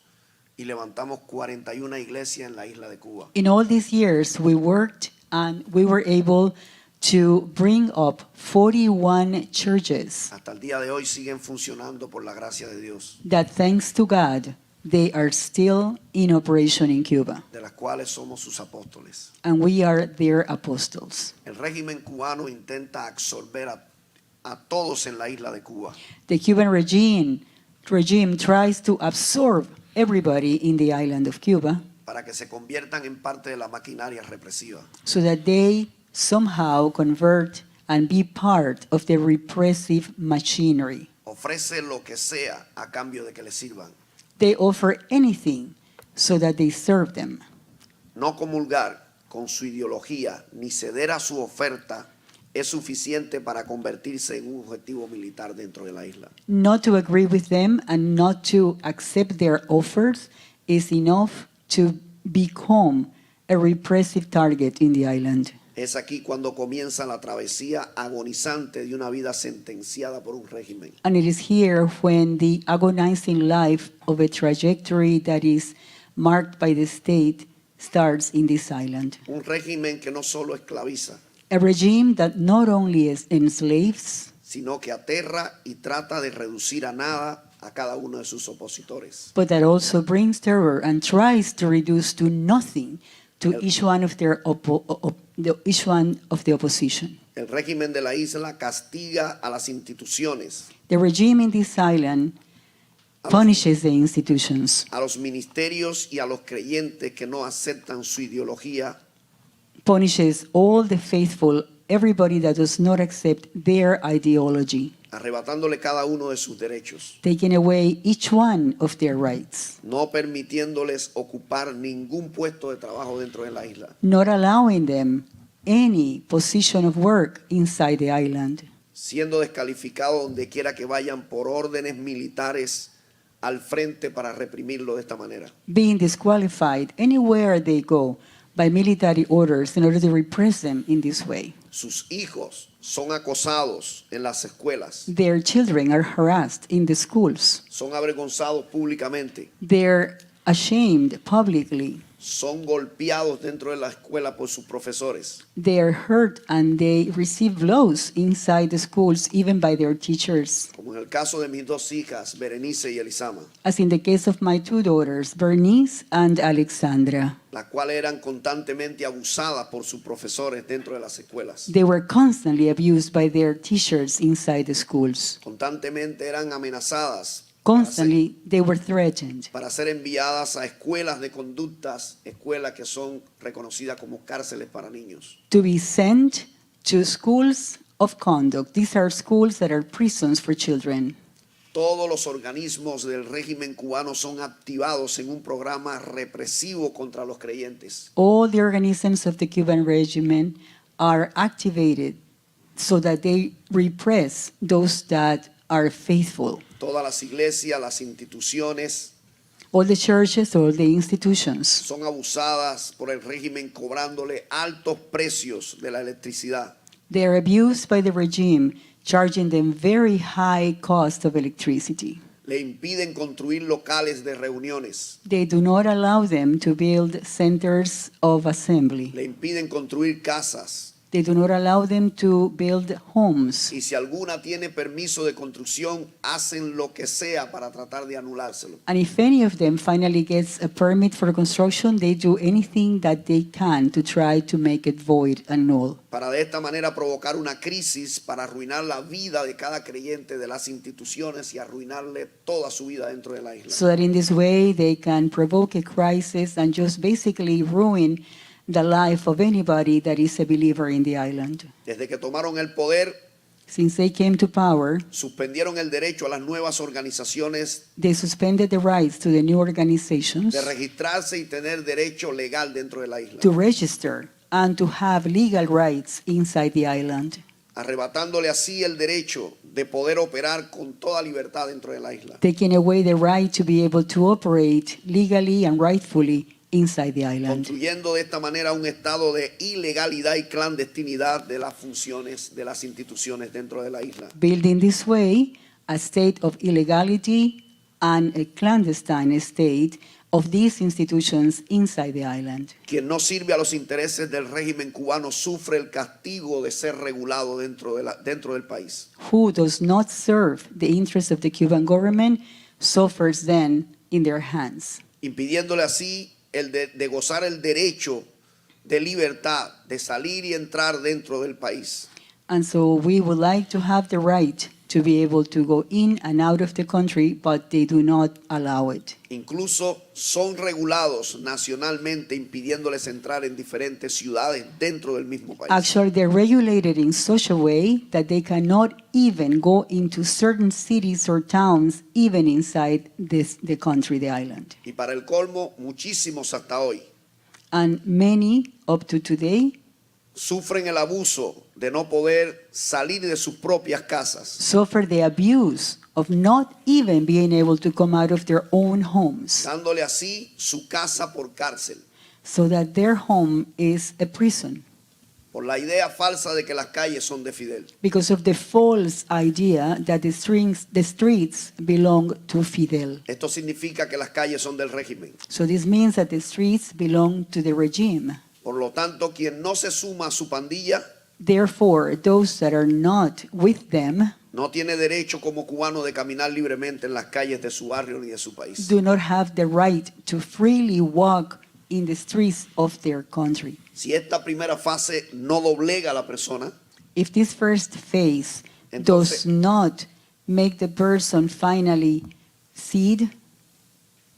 y levantamos 41 iglesias en la isla de Cuba. In all these years, we worked and we were able to bring up 41 churches Hasta el día de hoy siguen funcionando por la gracia de Dios, that, thanks to God, they are still in operation in Cuba, de las cuales somos sus apóstoles. and we are their apostles. El régimen cubano intenta absorber a todos en la isla de Cuba, The Cuban regime tries to absorb everybody in the island of Cuba para que se conviertan en parte de la maquinaria represiva. so that they somehow convert and be part of the repressive machinery. Ofrece lo que sea a cambio de que le sirvan. They offer anything so that they serve them. No comulgar con su ideología ni ceder a su oferta es suficiente para convertirse en un objetivo militar dentro de la isla. Not to agree with them and not to accept their offers is enough to become a repressive target in the island. Es aquí cuando comienza la travesía agonizante de una vida sentenciada por un régimen. And it is here when the agonizing life of a trajectory that is marked by the state starts in this island. Un régimen que no solo esclaviza, A regime that not only enslaves, sino que aterra y trata de reducir a nada a cada uno de sus opositores. but that also brings terror and tries to reduce to nothing to each one of each one of the opposition. El régimen de la isla castiga a las instituciones, The regime in this island punishes the institutions, a los ministerios y a los creyentes que no aceptan su ideología, punishes all the faithful, everybody that does not accept their ideology, arrebatándole cada uno de sus derechos, taking away each one of their rights, no permitiéndoles ocupar ningún puesto de trabajo dentro de la isla, not allowing them any position of work inside the island, siendo descalificados donde quiera que vayan por órdenes militares al frente para reprimirlo de esta manera. being disqualified anywhere they go by military orders in order to repress them in this way. Sus hijos son acosados en las escuelas, Their children are harassed in the schools. son avergonzados públicamente, They're ashamed publicly. son golpeados dentro de la escuela por sus profesores. They are hurt and they receive blows inside the schools, even by their teachers. Como en el caso de mis dos hijas, Berenice y Elisama, As in the case of my two daughters, Bernice and Alexandra. las cuales eran constantemente abusadas por sus profesores dentro de las escuelas. They were constantly abused by their teachers inside the schools. Constantemente eran amenazadas Constantly, they were threatened para ser enviadas a escuelas de conductas, escuelas que son reconocidas como cárceles para niños. to be sent to schools of conduct. These are schools that are prisons for children. Todos los organismos del régimen cubano son activados en un programa represivo contra los creyentes. All the organisms of the Cuban regime are activated so that they repress those that are faithful. Todas las iglesias, las instituciones All the churches, all the institutions son abusadas por el régimen cobrándole altos precios de la electricidad. they are abused by the regime, charging them very high cost of electricity. Le impiden construir locales de reuniones. They do not allow them to build centers of assembly. Le impiden construir casas. They do not allow them to build homes. Y si alguna tiene permiso de construcción, hacen lo que sea para tratar de anulárselo. And if any of them finally gets a permit for construction, they do anything that they can to try to make it void and null. Para de esta manera provocar una crisis, para arruinar la vida de cada creyente de las instituciones y arruinarle toda su vida dentro de la isla. So that in this way they can provoke a crisis and just basically ruin the life of anybody that is a believer in the island. Desde que tomaron el poder, Since they came to power, suspendieron el derecho a las nuevas organizaciones they suspended the rights to the new organizations de registrarse y tener derecho legal dentro de la isla, to register and to have legal rights inside the island, arrebatándole así el derecho de poder operar con toda libertad dentro de la isla, taking away the right to be able to operate legally and rightfully inside the island, construyendo de esta manera un estado de ilegalidad y clandestinidad de las funciones de las instituciones dentro de la isla. building this way a state of illegality and a clandestine state of these institutions inside the island. Quien no sirve a los intereses del régimen cubano sufre el castigo de ser regulado dentro del país. Who does not serve the interests of the Cuban government suffers then in their hands, Impidiéndole así de gozar el derecho de libertad de salir y entrar dentro del país. and so we would like to have the right to be able to go in and out of the country, but they do not allow it. Incluso son regulados nacionalmente, impidiéndoles entrar en diferentes ciudades dentro del mismo país. Actually, they're regulated in such a way that they cannot even go into certain cities or towns, even inside the country, the island. Y para el colmo, muchísimos hasta hoy And many, up to today, sufren el abuso de no poder salir de sus propias casas, suffer the abuse of not even being able to come out of their own homes, dándole así su casa por cárcel, so that their home is a prison por la idea falsa de que las calles son de Fidel. because of the false idea that the streets belong to Fidel. Esto significa que las calles son del régimen. So this means that the streets belong to the regime. Por lo tanto, quien no se suma a su pandilla Therefore, those that are not with them no tiene derecho como cubano de caminar libremente en las calles de su barrio ni de su país. do not have the right to freely walk in the streets of their country. Si esta primera fase no doblega a la persona, If this first phase Entonces- does not make the person finally cede,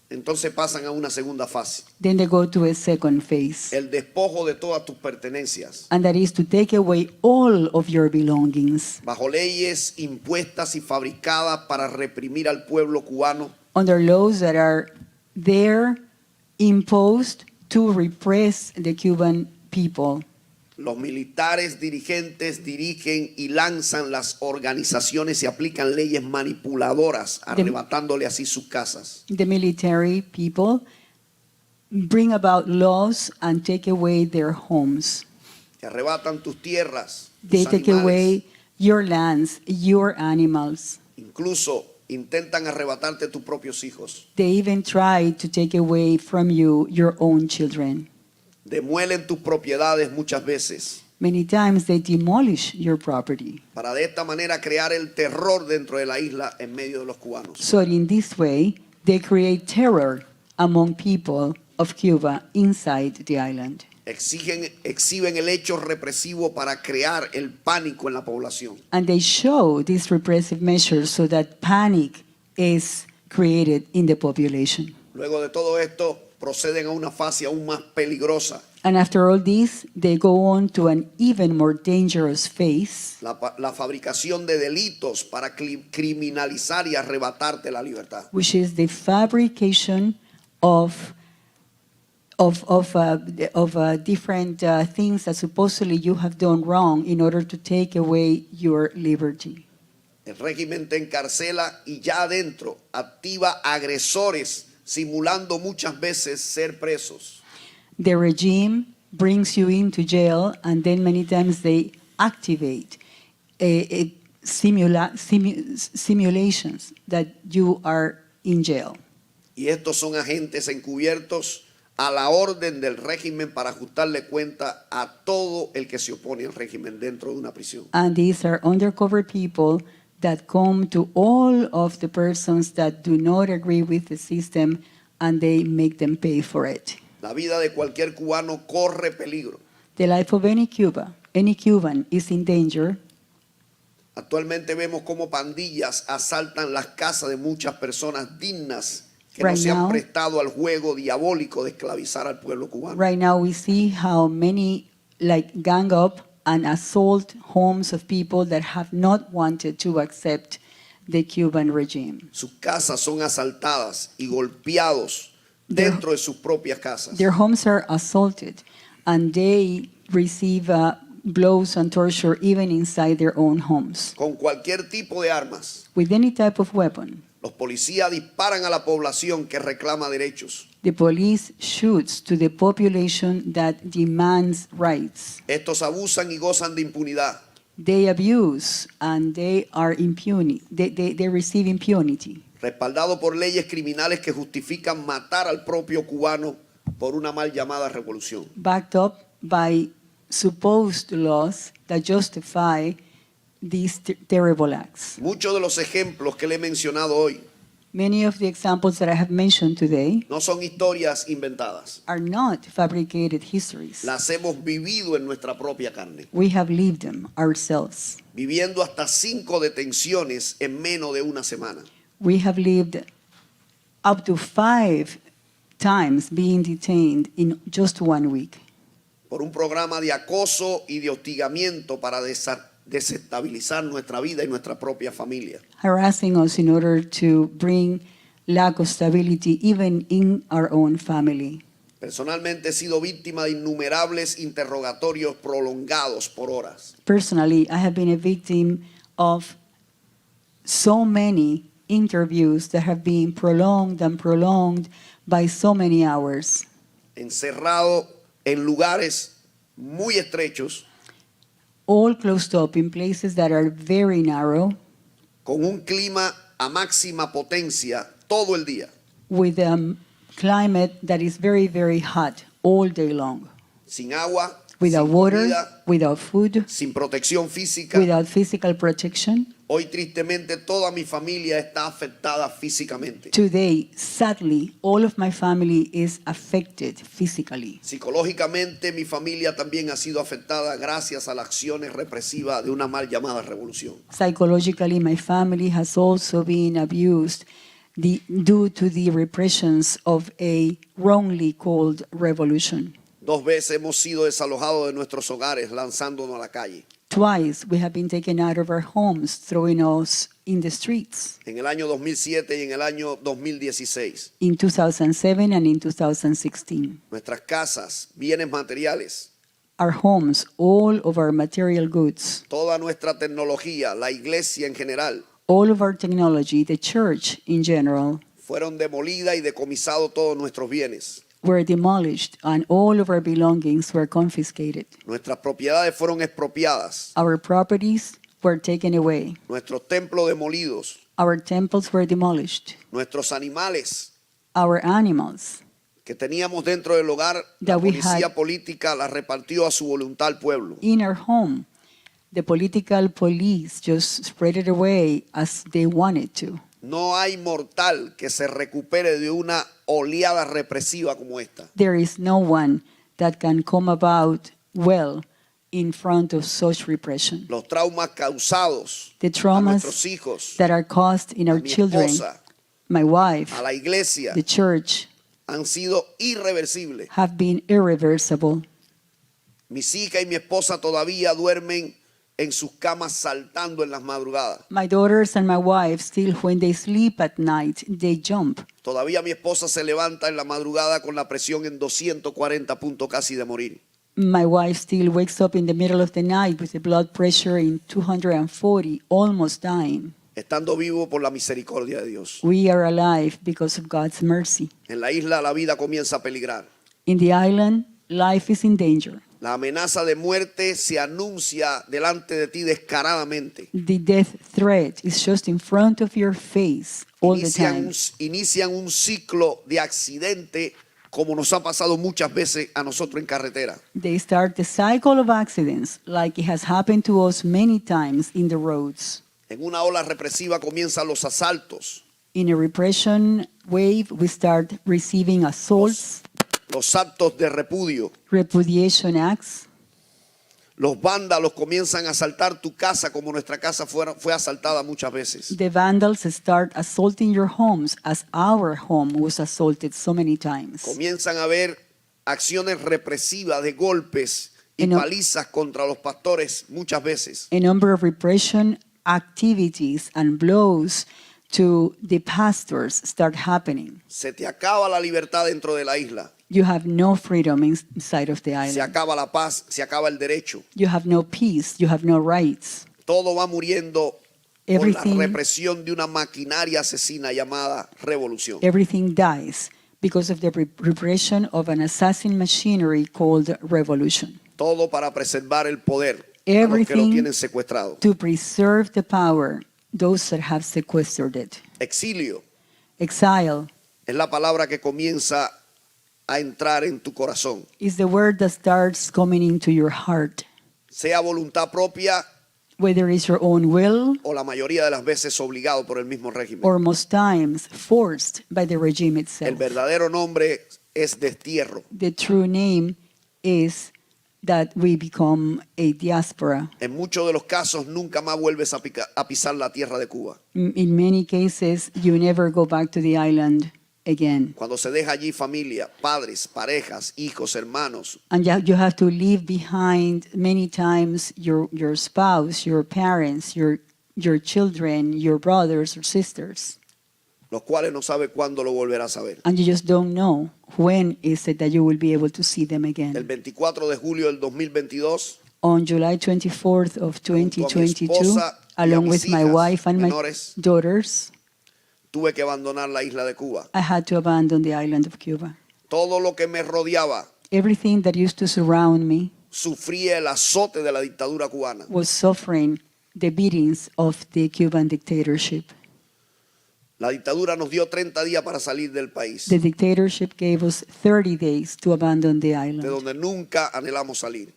entonces pasan a una segunda fase. then they go to a second phase. El despojo de todas tus pertenencias, And that is to take away all of your belongings bajo leyes impuestas y fabricadas para reprimir al pueblo cubano, under laws that are there imposed to repress the Cuban people. los militares dirigentes dirigen y lanzan las organizaciones y aplican leyes manipuladoras, arrebatándole así sus casas. The military people bring about laws and take away their homes. Te arrebatan tus tierras, They tus take animales. away your lands, your animals. Incluso intentan arrebatarte tus propios hijos. They even try to take away from you your own children. Demuelen tus propiedades muchas veces Many times they demolish your property. para de esta manera crear el terror dentro de la isla en medio de los cubanos. So in this way, they create terror among people of Cuba inside the island. Exhiben el hecho represivo para crear el pánico en la población. And they show these repressive measures so that panic is created in the population. Luego de todo esto, proceden a una fase aún más peligrosa, And after all this, they go on to an even more dangerous phase, la fabricación de delitos para criminalizar y arrebatarte la libertad. which is the fabrication of different things that supposedly you have done wrong in order to take away your liberty. El régimen te encarcela y ya adentro activa agresores simulando muchas veces ser presos. The regime brings you into jail, and then many times they activate simulations that you are in jail. Y estos son agentes encubiertos a la orden del régimen para ajustarle cuenta a todo el que se opone al régimen dentro de una prisión. And these are undercover people that come to all of the persons that do not agree with the system, and they make them pay for it. La vida de cualquier cubano corre peligro. The life of any Cuban is in danger. Actualmente vemos cómo pandillas asaltan las casas de muchas personas dignas que Right no se han now- prestado al juego diabólico de esclavizar al pueblo cubano. Right now we see how many gang up and assault homes of people that have not wanted to accept the Cuban regime. Sus casas son asaltadas y golpeados dentro de sus propias casas. Their homes are assaulted, and they receive blows and torture even inside their own homes. Con cualquier tipo de armas, With any type of weapon, los policías disparan a la población que reclama derechos. the police shoots to the population that demands rights. Estos abusan y gozan de impunidad. They abuse and they are they receive impunity, Respaldado por leyes criminales que justifican matar al propio cubano por una mal llamada revolución. backed up by supposed laws that justify these terrible acts. Muchos de los ejemplos que le he mencionado hoy Many of the examples that I have mentioned today no son historias inventadas. are not fabricated histories. Las hemos vivido en nuestra propia carne, We have lived them ourselves. viviendo hasta 5 detenciones en menos de una semana. We have lived up to 5 times being detained in just 1 week Por un programa de acoso y de hostigamiento para desestabilizar nuestra vida y nuestra propia familia. harassing us in order to bring lack of stability even in our own family. Personalmente he sido víctima de innumerables interrogatorios prolongados por horas. Personally, I have been a victim of so many interviews that have been prolonged and prolonged by so many hours, Encerrado en lugares muy estrechos, all closed up in places that are very narrow, con un clima a máxima potencia todo el día, with a climate that is very, very hot all day long, sin agua, without sin water, comida, without food, sin protección física. without physical protection. Hoy tristemente toda mi familia está afectada físicamente. Today, sadly, all of my family is affected physically. Psicológicamente mi familia también ha sido afectada gracias a las acciones represivas de una mal llamada revolución. Psychologically, my family has also been abused due to the repressions of a wrongly called revolution. 2 veces hemos sido desalojados de nuestros hogares lanzándonos a la calle. Twice we have been taken out of our homes, throwing us in the streets, En el año 2007 y en el año 2016. in 2007 and in 2016. Nuestras casas, bienes materiales, Our homes, all of our material goods, toda nuestra tecnología, la iglesia en general, all of our technology, the church in general, fueron demolidas y decomisados todos nuestros bienes. were demolished and all of our belongings were confiscated. Nuestras propiedades fueron expropiadas. Our properties were taken away. Nuestros templos demolidos. Our temples were demolished. Nuestros animales Our animals que teníamos dentro del hogar, la That we policía had- política la repartió a su voluntad al pueblo. in our home, the political police just spread it away as they wanted to. No hay mortal que se recupere de una oleada represiva como esta. There is no one that can come about well in front of such repression. Los traumas causados The a traumas nuestros hijos, that are caused in a our mi children, esposa, my wife, a la iglesia, the church, han sido irreversibles. have been irreversible. Mis hijas y mi esposa todavía duermen en sus camas saltando en las madrugadas. My daughters and my wife, still when they sleep at night, they jump. Todavía mi esposa se levanta en la madrugada con la presión en 240 puntos, casi de morir. My wife still wakes up in the middle of the night with the blood pressure in 240, almost dying. Estando vivo por la misericordia de Dios. We are alive because of God's mercy. En la isla la vida comienza a peligrar. In the island, life is in danger. La amenaza de muerte se anuncia delante de ti descaradamente. The death threat is just in front of your face all the time. Inician un ciclo de accidente como nos ha pasado muchas veces a nosotros en carretera. They start the cycle of accidents like it has happened to us many times in the roads. En una ola represiva comienzan los asaltos. In a repression wave, we start receiving assaults, Los actos de repudio. repudiation acts. Los vándalos comienzan a asaltar tu casa como nuestra casa fue asaltada muchas veces. The vandals start assaulting your homes as our home was assaulted so many times. Comienzan a haber acciones represivas de golpes y Y no- palizas contra los pastores muchas veces. A number of repression activities and blows to the pastors start happening. Se te acaba la libertad dentro de la isla. You have no freedom inside of the Se island. acaba la paz, se acaba el derecho. You have no peace. You have no rights. Todo va muriendo por la Everything, represión de una maquinaria asesina llamada revolución. everything dies because of the repression of an assassin machinery called revolution. Todo para preservar el poder a los que lo Everything tienen secuestrado. to preserve the power, those that have sequestered it. Exilio Exile es la palabra que comienza a entrar en tu corazón. is the word that starts coming into your heart. Sea voluntad propia Whether it's your own will o la mayoría de las veces obligado por el mismo régimen. or most times forced by the regime El itself. verdadero nombre es destierro. The true name is that we become a diaspora. En muchos de los casos nunca más vuelves a pisar la tierra de Cuba. In many cases, you never go back to the island again. Cuando se deja allí familia, padres, parejas, hijos, hermanos, And you have to leave behind many times your spouse, your parents, your children, your brothers or sisters. los cuales no sabe cuándo lo volverás a ver. And you just don't know when is it that you will be able to see them El again. 24 de julio del 2022, On July 24th of junto a mi 2022, esposa y a along mis with my hijas wife and my menores, daughters, tuve que abandonar la isla de Cuba. I had to abandon the island of Cuba. Todo lo que me rodeaba Everything that used to surround me sufría el azote de la dictadura cubana. was suffering the beatings of the Cuban dictatorship. La dictadura nos dio 30 días para salir del país, The dictatorship gave us 30 days to abandon the de island, donde nunca anhelamos salir.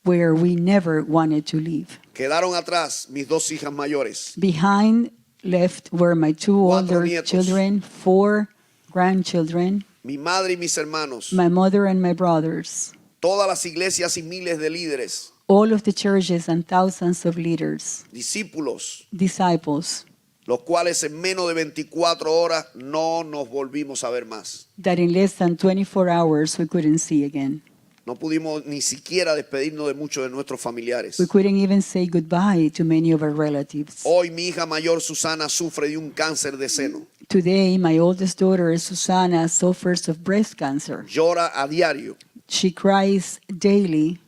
where we never wanted to leave. Quedaron atrás mis dos hijas mayores, Behind left were my two Cuatro older nietos. children, 4 grandchildren, mi madre y mis hermanos, my mother and my brothers, todas las iglesias y miles de líderes, all of the churches and thousands of leaders, discípulos, disciples, los cuales en menos de 24 horas no nos volvimos a ver más. that in less than 24 hours we couldn't see again. No pudimos ni siquiera despedirnos de muchos de nuestros familiares. We couldn't even say goodbye to many of our relatives. Hoy mi hija mayor Susana sufre de un cáncer de seno. Today, my oldest daughter, Susana, suffers of breast cancer. Llora a diario, She cries daily,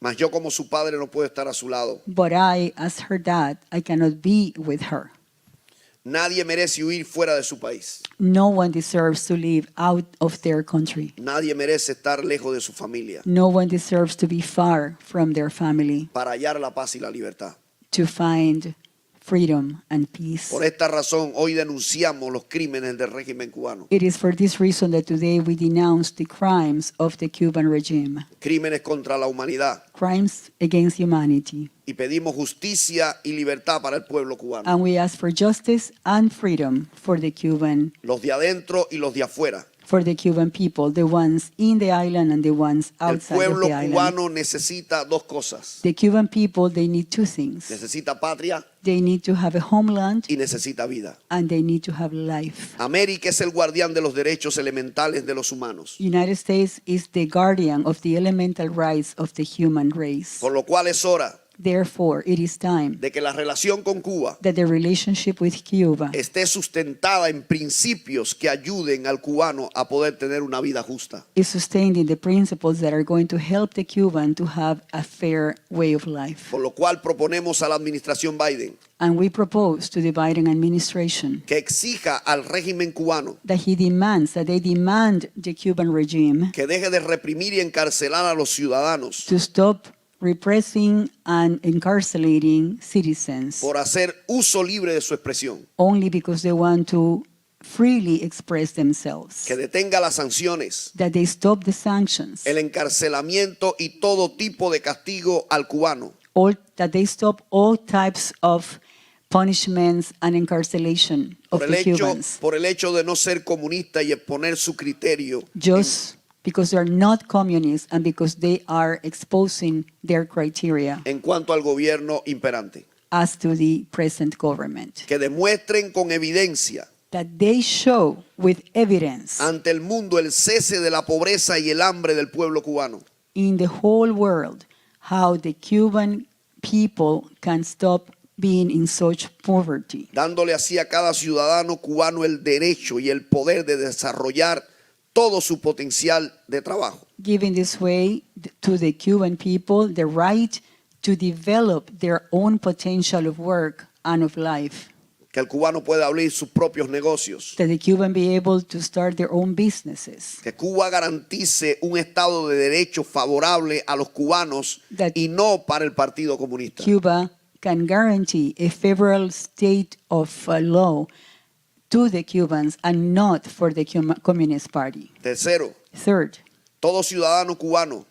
mas yo como su padre no puedo estar a su lado. but I, as her dad, I cannot be with her. Nadie merece huir fuera de su país. No one deserves to live out of their country. Nadie merece estar lejos de su familia No one deserves to be far from their family para hallar la paz y la libertad. to find freedom and peace. Por esta razón, hoy denunciamos los crímenes del régimen cubano. It is for this reason that today we denounce the crimes of the Cuban regime, Crímenes contra la humanidad. crimes against humanity. Y pedimos justicia y libertad para el pueblo cubano. And we ask for justice and freedom for the Cuban, Los de adentro y los de afuera. for the Cuban people, the ones in the island and the ones El outside of pueblo the island. cubano necesita dos cosas. The Cuban people, they need two things. Necesita patria They need to have a homeland y necesita vida. and they need to have life. América es el guardián de los derechos elementales de los humanos, United States is the guardian of the elemental rights of the human race. por lo cual es hora Therefore, it is time de que la relación con Cuba that the relationship with Cuba esté sustentada en principios que ayuden al cubano a poder tener una vida justa. is sustained in the principles that are going to help the Cuban to have a fair way of life. Por lo cual proponemos a la administración Biden And we propose to the Biden administration que exija al régimen cubano that they demand the Cuban regime que deje de reprimir y encarcelar a los ciudadanos to stop repressing and incarcerating citizens por hacer uso libre de su expresión, only because they want to freely express themselves. que detenga las sanciones, That they stop the sanctions, el encarcelamiento y todo tipo de castigo al cubano, that they stop all types of punishments and incarceration of the Cubans, por el hecho de no ser comunista y exponer su criterio just because they are not communists and because they are exposing their criteria en cuanto al gobierno imperante. as to the present government. Que demuestren con evidencia That they show with evidence ante el mundo el cese de la pobreza y el hambre del pueblo cubano. in the whole world how the Cuban people can stop being in such poverty, Dándole así a cada ciudadano cubano el derecho y el poder de desarrollar todo su potencial de trabajo. giving this way to the Cuban people the right to develop their own potential of work and of life, Que el cubano pueda abrir sus propios negocios. that the Cuban be able to start their own businesses, Que Cuba garantice un estado de derecho favorable a los cubanos That y no para el Partido Comunista. Cuba can guarantee a federal state of law to the Cubans and not for the Communist Party. Tercero, Third, todo ciudadano cubano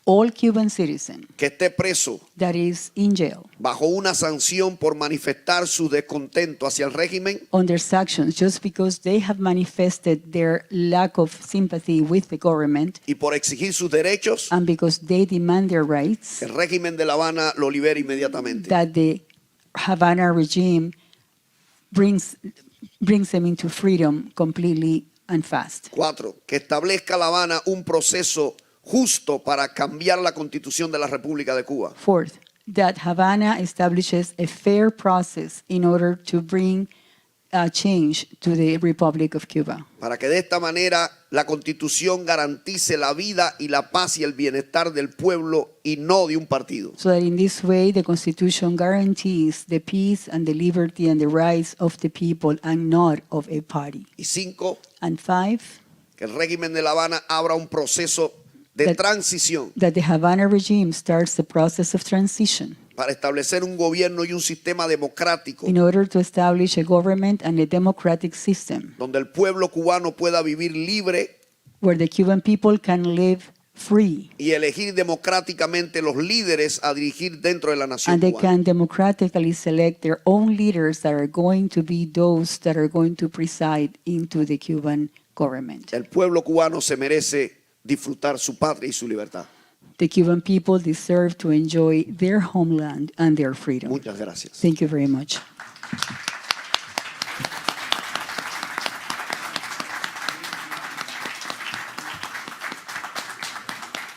all Cuban citizen que esté preso that is in jail bajo una sanción por manifestar su descontento hacia el régimen under sanctions just because they have manifested their lack of sympathy with the government y por exigir sus derechos, and because they demand their rights, el régimen de La Habana lo libera inmediatamente. that the Havana regime brings them into freedom completely and fast. Cuatro, que establezca La Habana un proceso justo para cambiar la constitución de la República de Cuba. Fourth, that Havana establishes a fair process in order to bring change to the Republic of Cuba, Para que de esta manera la constitución garantice la vida y la paz y el bienestar del pueblo y no de un partido. so that in this way the Constitution guarantees the peace and the liberty and the rights of the people and not of a party. Y cinco, And five, que el régimen de La Habana abra un proceso de That- transición that the Havana regime starts the process of transition para establecer un gobierno y un sistema democrático in order to establish a government and a democratic system donde el pueblo cubano pueda vivir libre where the Cuban people can live free y elegir democráticamente los líderes a dirigir dentro de la nación and they cubana. can democratically select their own leaders that are going to be those that are going to preside into the Cuban government. El pueblo cubano se merece disfrutar su patria y su libertad. The Cuban people deserve to enjoy their homeland and their freedom. Muchas gracias. Thank you very much.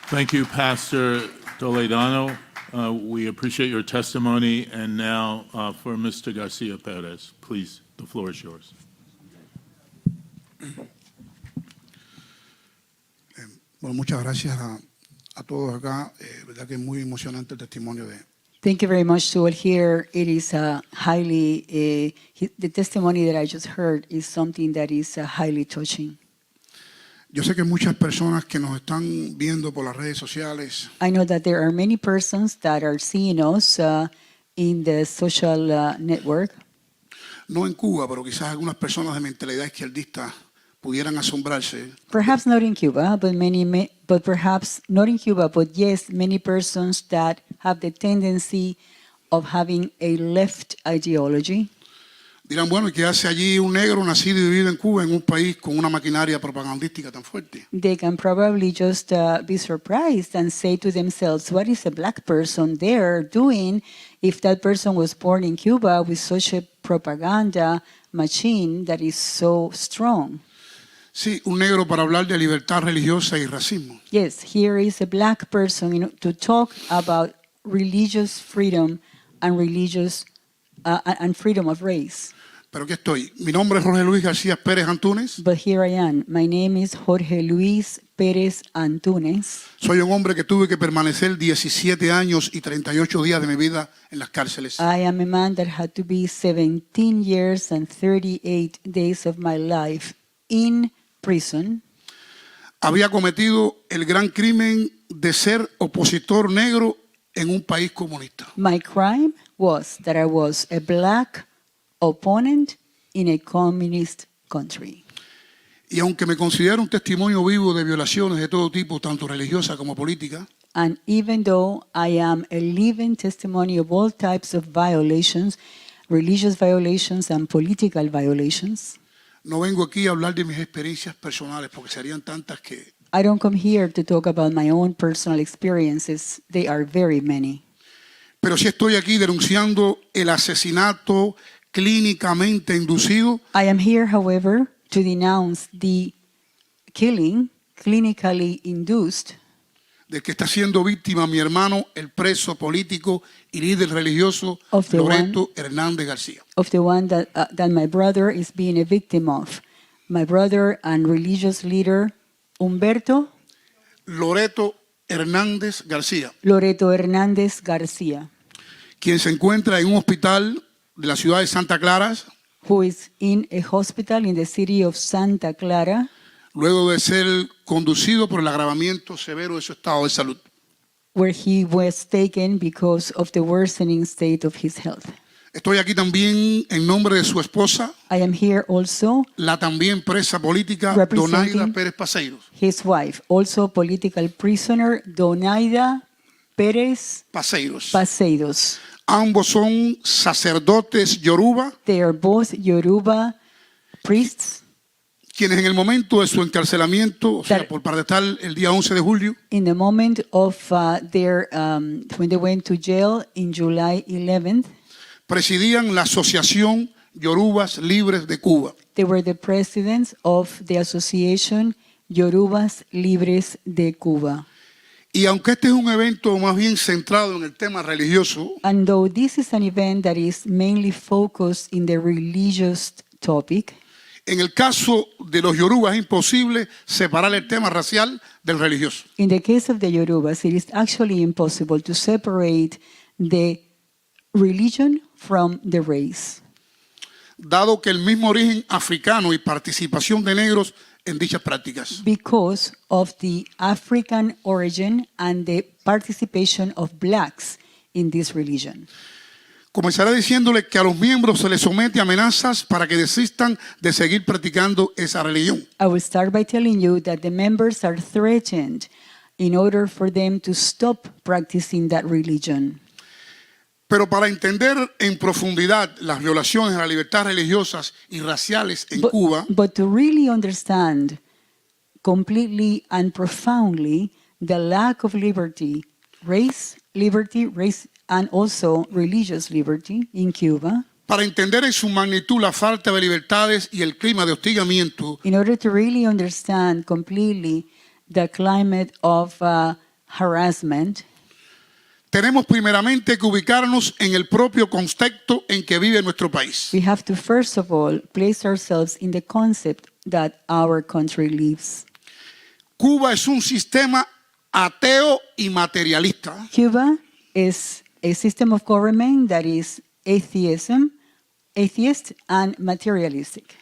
Thank you, Pastor Toledano. We appreciate your testimony. And now for Mr. Garcia Perez, please, the floor is yours. Bueno, muchas gracias a todos acá. Verdad que es muy emocionante el testimonio de Thank you very much to all here. It is the testimony that I just heard is something that is highly touching. Yo sé que muchas personas que nos están viendo por las redes sociales I know that there are many persons that are seeing us in the social network, no en Cuba, pero quizás algunas personas de mentalidad izquierdista pudieran asombrarse perhaps not in Cuba, but perhaps not in Cuba, but yes, many persons that have the tendency of having a left ideology Dirán, bueno, ¿y qué hace allí un negro nacido y vivido en Cuba, en un país con una maquinaria propagandística tan fuerte? They can probably just be surprised and say to themselves, what is a black person there doing if that person was born in Cuba with such a propaganda machine that is so strong? Sí, un negro para hablar de libertad religiosa y racismo. Yes, here is a black person to talk about religious freedom and and freedom of race. Pero aquí estoy. Mi nombre es Jorge Luis García Pérez Antúnez. But here I am. My name is Jorge Luis Pérez Antúnez. Soy un hombre que tuve que permanecer 17 años y 38 días de mi vida en las cárceles. I am a man that had to be 17 years and 38 days of my life in prison. Había cometido el gran crimen de ser opositor negro en un país comunista. My crime was that I was a black opponent in a communist country. Y aunque me considero un testimonio vivo de violaciones de todo tipo, tanto religiosa como política, And even though I am a living testimony of all types of violations, religious violations and political violations, no vengo aquí a hablar de mis experiencias personales porque serían tantas que... I don't come here to talk about my own personal experiences. They are very many. Pero sí estoy aquí denunciando el asesinato clínicamente inducido I am here, however, to denounce the killing, clinically induced, de que está siendo víctima mi hermano, el preso político y líder religioso Of the Loreto Hernández García. of the one that my brother is being a victim of. My brother and religious leader, Humberto Loreto Hernández García, Loreto Hernández García, quien se encuentra en un hospital de la ciudad de Santa Clara, who is in a hospital in the city of Santa Clara, luego de ser conducido por el agravamiento severo de su estado de salud. where he was taken because of the worsening state of his health. Estoy aquí también en nombre de su esposa, I am here also la también presa política Representing- Donaida Pérez Paseiros. his wife, also political prisoner, Donaida Pérez Paseiros. Ambos son sacerdotes yoruba, They are both Yoruba priests. quienes en el momento de su encarcelamiento, o sea, That- por estar el día 11 de julio, In the moment of when they went to jail in July 11th, presidían la Asociación Yorubas Libres de Cuba. they were the presidents of the Association Yorubas Libres de Cuba. Y aunque este es un evento más bien centrado en el tema religioso, And though this is an event that is mainly focused in the religious topic, en el caso de los yorubas es imposible separar el tema racial del religioso. in the case of the Yorubas, it is actually impossible to separate the religion from the race, Dado que el mismo origen africano y participación de negros en dichas prácticas. because of the African origin and the participation of blacks in this religion. Comenzaré diciéndole que a los miembros se les somete a amenazas para que desistan de seguir practicando esa religión. I will start by telling you that the members are threatened in order for them to stop practicing that religion. Pero para entender en profundidad las violaciones a las libertades religiosas y raciales en Cuba, But to really understand completely and profoundly the lack of liberty, race, and also religious liberty in Cuba, para entender en su magnitud la falta de libertades y el clima de hostigamiento, in order to really understand completely the climate of harassment, tenemos primeramente que ubicarnos en el propio contexto en que vive nuestro país. we have to first of all place ourselves in the concept that our country lives. Cuba es un sistema ateo y materialista, Cuba is a system of government that is atheist and materialistic.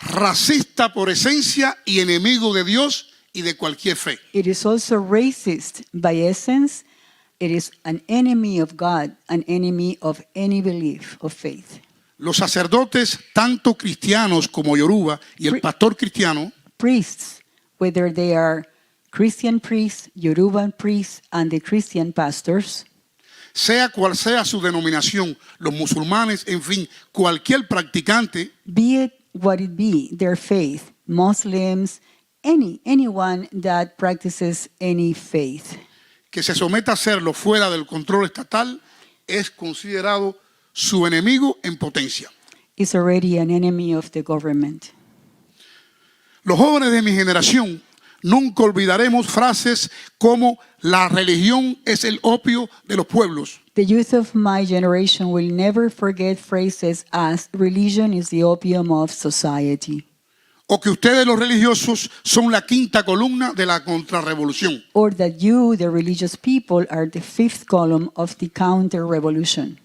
racista por esencia y enemigo de Dios y de cualquier fe. It is also racist by essence. It is an enemy of God, an enemy of any belief of faith. Los sacerdotes, tanto cristianos como yoruba, y el pastor cristiano, Priests, whether they are Christian priests, Yoruban priests, and the Christian pastors, sea cual sea su denominación, los musulmanes, en fin, cualquier practicante, be it what it be, their faith, Muslims, anyone that practices any faith, que se someta a hacerlo fuera del control estatal, es considerado su enemigo en potencia. is already an enemy of the government. Los jóvenes de mi generación nunca olvidaremos frases como la religión es el opio de los pueblos, The youth of my generation will never forget phrases as religion is the opium of society, o que ustedes los religiosos son la quinta columna de la contrarrevolución. or that you, the religious people, are the fifth column of the counter-revolution.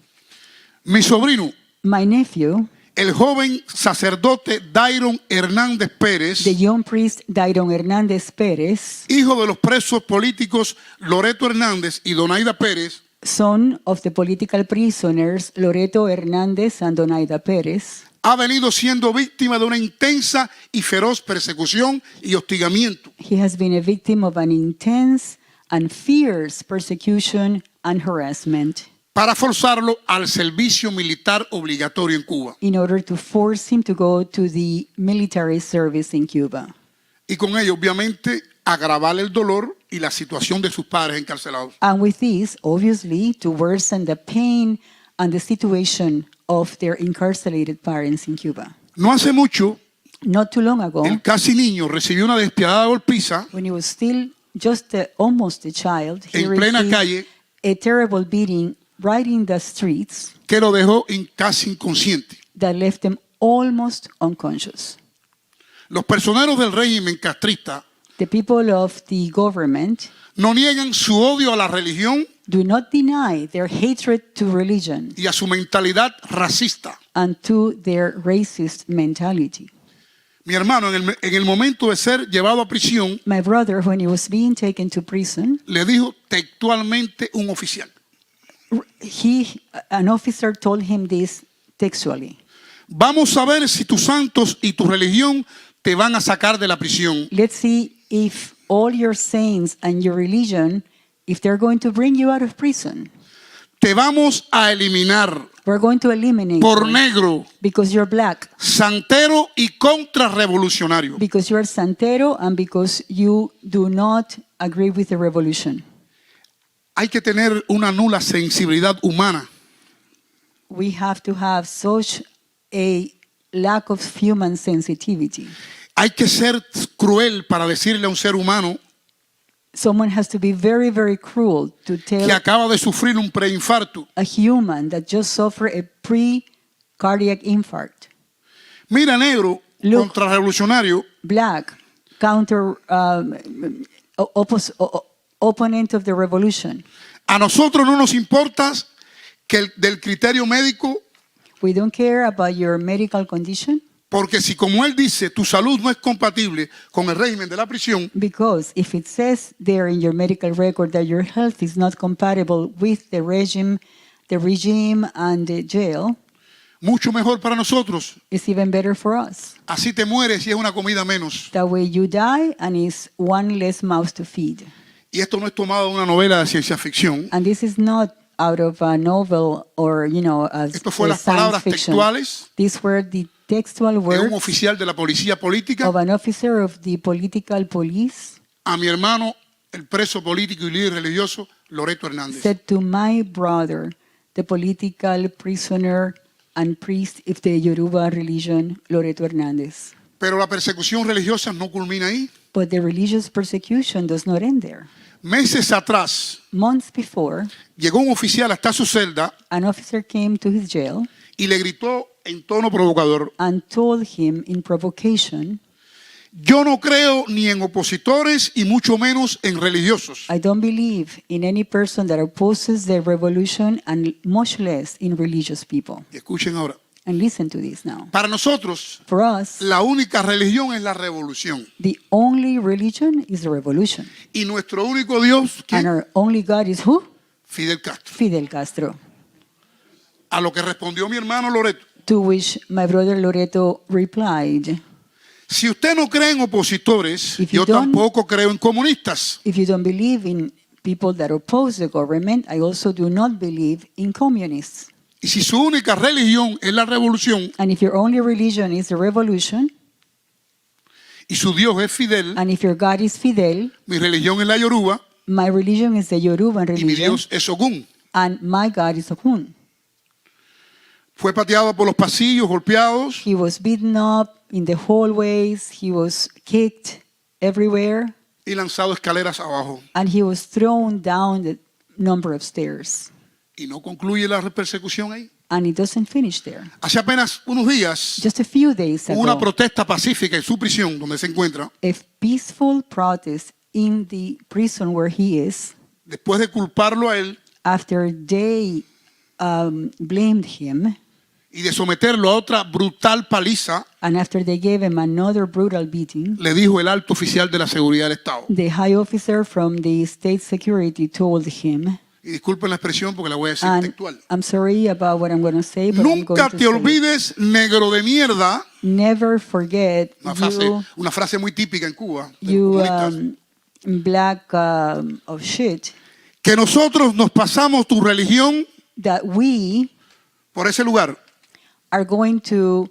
Mi sobrino, My nephew, el joven sacerdote Dairon Hernández Pérez, the young priest Dairon Hernández Pérez, hijo de los presos políticos Loreto Hernández y Donaida Pérez, son of the political prisoners Loreto Hernández and Donaida Pérez, ha venido siendo víctima de una intensa y feroz persecución y hostigamiento. he has been a victim of an intense and fierce persecution and harassment Para forzarlo al servicio militar obligatorio en Cuba. in order to force him to go to the military service in Cuba. Y con ello, obviamente, agravar el dolor y la situación de sus padres encarcelados. And with this, obviously, to worsen the pain and the situation of their incarcerated parents in Cuba. No hace mucho, Not too long ago, el casi niño recibió una despiadada golpiza when he was still just almost a child, he en plena received calle a terrible beating right in the streets que lo dejó casi inconsciente. that left him almost unconscious. Los personeros del régimen castrista The people of the government no niegan su odio a la religión do not deny their hatred to religion y a su mentalidad racista. and to their racist mentality. Mi hermano, en el momento de ser llevado a prisión, My brother, when he was being taken to prison, le dijo textualmente un oficial: an officer told him this textually. vamos a ver si tus santos y tu religión te van a sacar de la prisión. Let's see if all your saints and your religion, if they're going to bring you out of prison. Te vamos a eliminar We're going to eliminate por you negro, because you're black, santero y contrarrevolucionario. because you're santero, and because you do not agree with the revolution. Hay que tener una nula sensibilidad humana We have to have such a lack of human sensitivity. Hay que ser cruel para decirle a un ser humano Someone has to be very, very cruel to tell que acaba de sufrir un preinfarto: a human that just suffered a pre-cardiac infarct, mira, negro, Look. contrarrevolucionario, black, counter opponent of the revolution. a nosotros no nos importa que del criterio médico, We don't care about your medical condition, porque si, como él dice, tu salud no es compatible con el régimen de la prisión, because if it says there in your medical record that your health is not compatible with the regime and the jail, mucho mejor para nosotros. it's even better for us. Así te mueres y es una comida menos. That way you die and it's one less mouth to feed. Y esto no es tomado de una novela de ciencia ficción. And this is not out of a novel or, a Esto fue las science palabras fiction. textuales These were the textual de un words oficial de la policía política of an officer of the political police a mi hermano, el preso político y líder religioso, Loreto Hernández. said to my brother, the political prisoner and priest of the Yoruba religion, Loreto Hernández. Pero la persecución religiosa no culmina ahí. But the religious persecution does not end there. Meses atrás Months before, llegó un oficial hasta su celda an officer came to his jail y le gritó en tono provocador: and told him in provocation, yo no creo ni en opositores y mucho menos en religiosos. I don't believe in any person that opposes the revolution and much less in religious people. Y escuchen ahora, And listen to this now. para nosotros For us, la única religión es la revolución. the only religion is the revolution. Y nuestro único Dios, And ¿quién? our only God is who? Fidel Castro. Fidel Castro. A lo que respondió mi hermano Loreto: To which my brother Loreto replied, si usted no cree en opositores, If you yo don't- tampoco creo en comunistas. if you don't believe in people that oppose the government. I also do not believe in communists. Y si su única religión es la revolución And if your only religion is the revolution, y su Dios es Fidel, and if your God is Fidel, mi religión es la Yoruba my religion is the Yoruban y mi religion, Dios es Ogún. and my God is Ogun. Fue pateado por los pasillos, golpeados, He was beaten up in the hallways, he was kicked everywhere, y lanzado escaleras abajo. and he was thrown down the number of stairs. Y no concluye la persecución ahí. And it doesn't finish there. Hace apenas unos días Just a few days hubo una ago, protesta pacífica en su prisión donde se encuentra, a peaceful protest in the prison where he is, después de culparlo a él after they blamed him, y de someterlo a otra brutal paliza, and after they gave him another brutal beating, le dijo el alto oficial de la seguridad del Estado. the high officer from the state security told him, Y disculpen la expresión porque la voy a decir and textual. I'm sorry about what I'm going to say, but I'm Nunca going to te say it. olvides, negro de mierda, Never forget una frase muy típica en Cuba, de los you comunistas, black of shit, que nosotros nos pasamos tu religión that we por ese lugar. are going to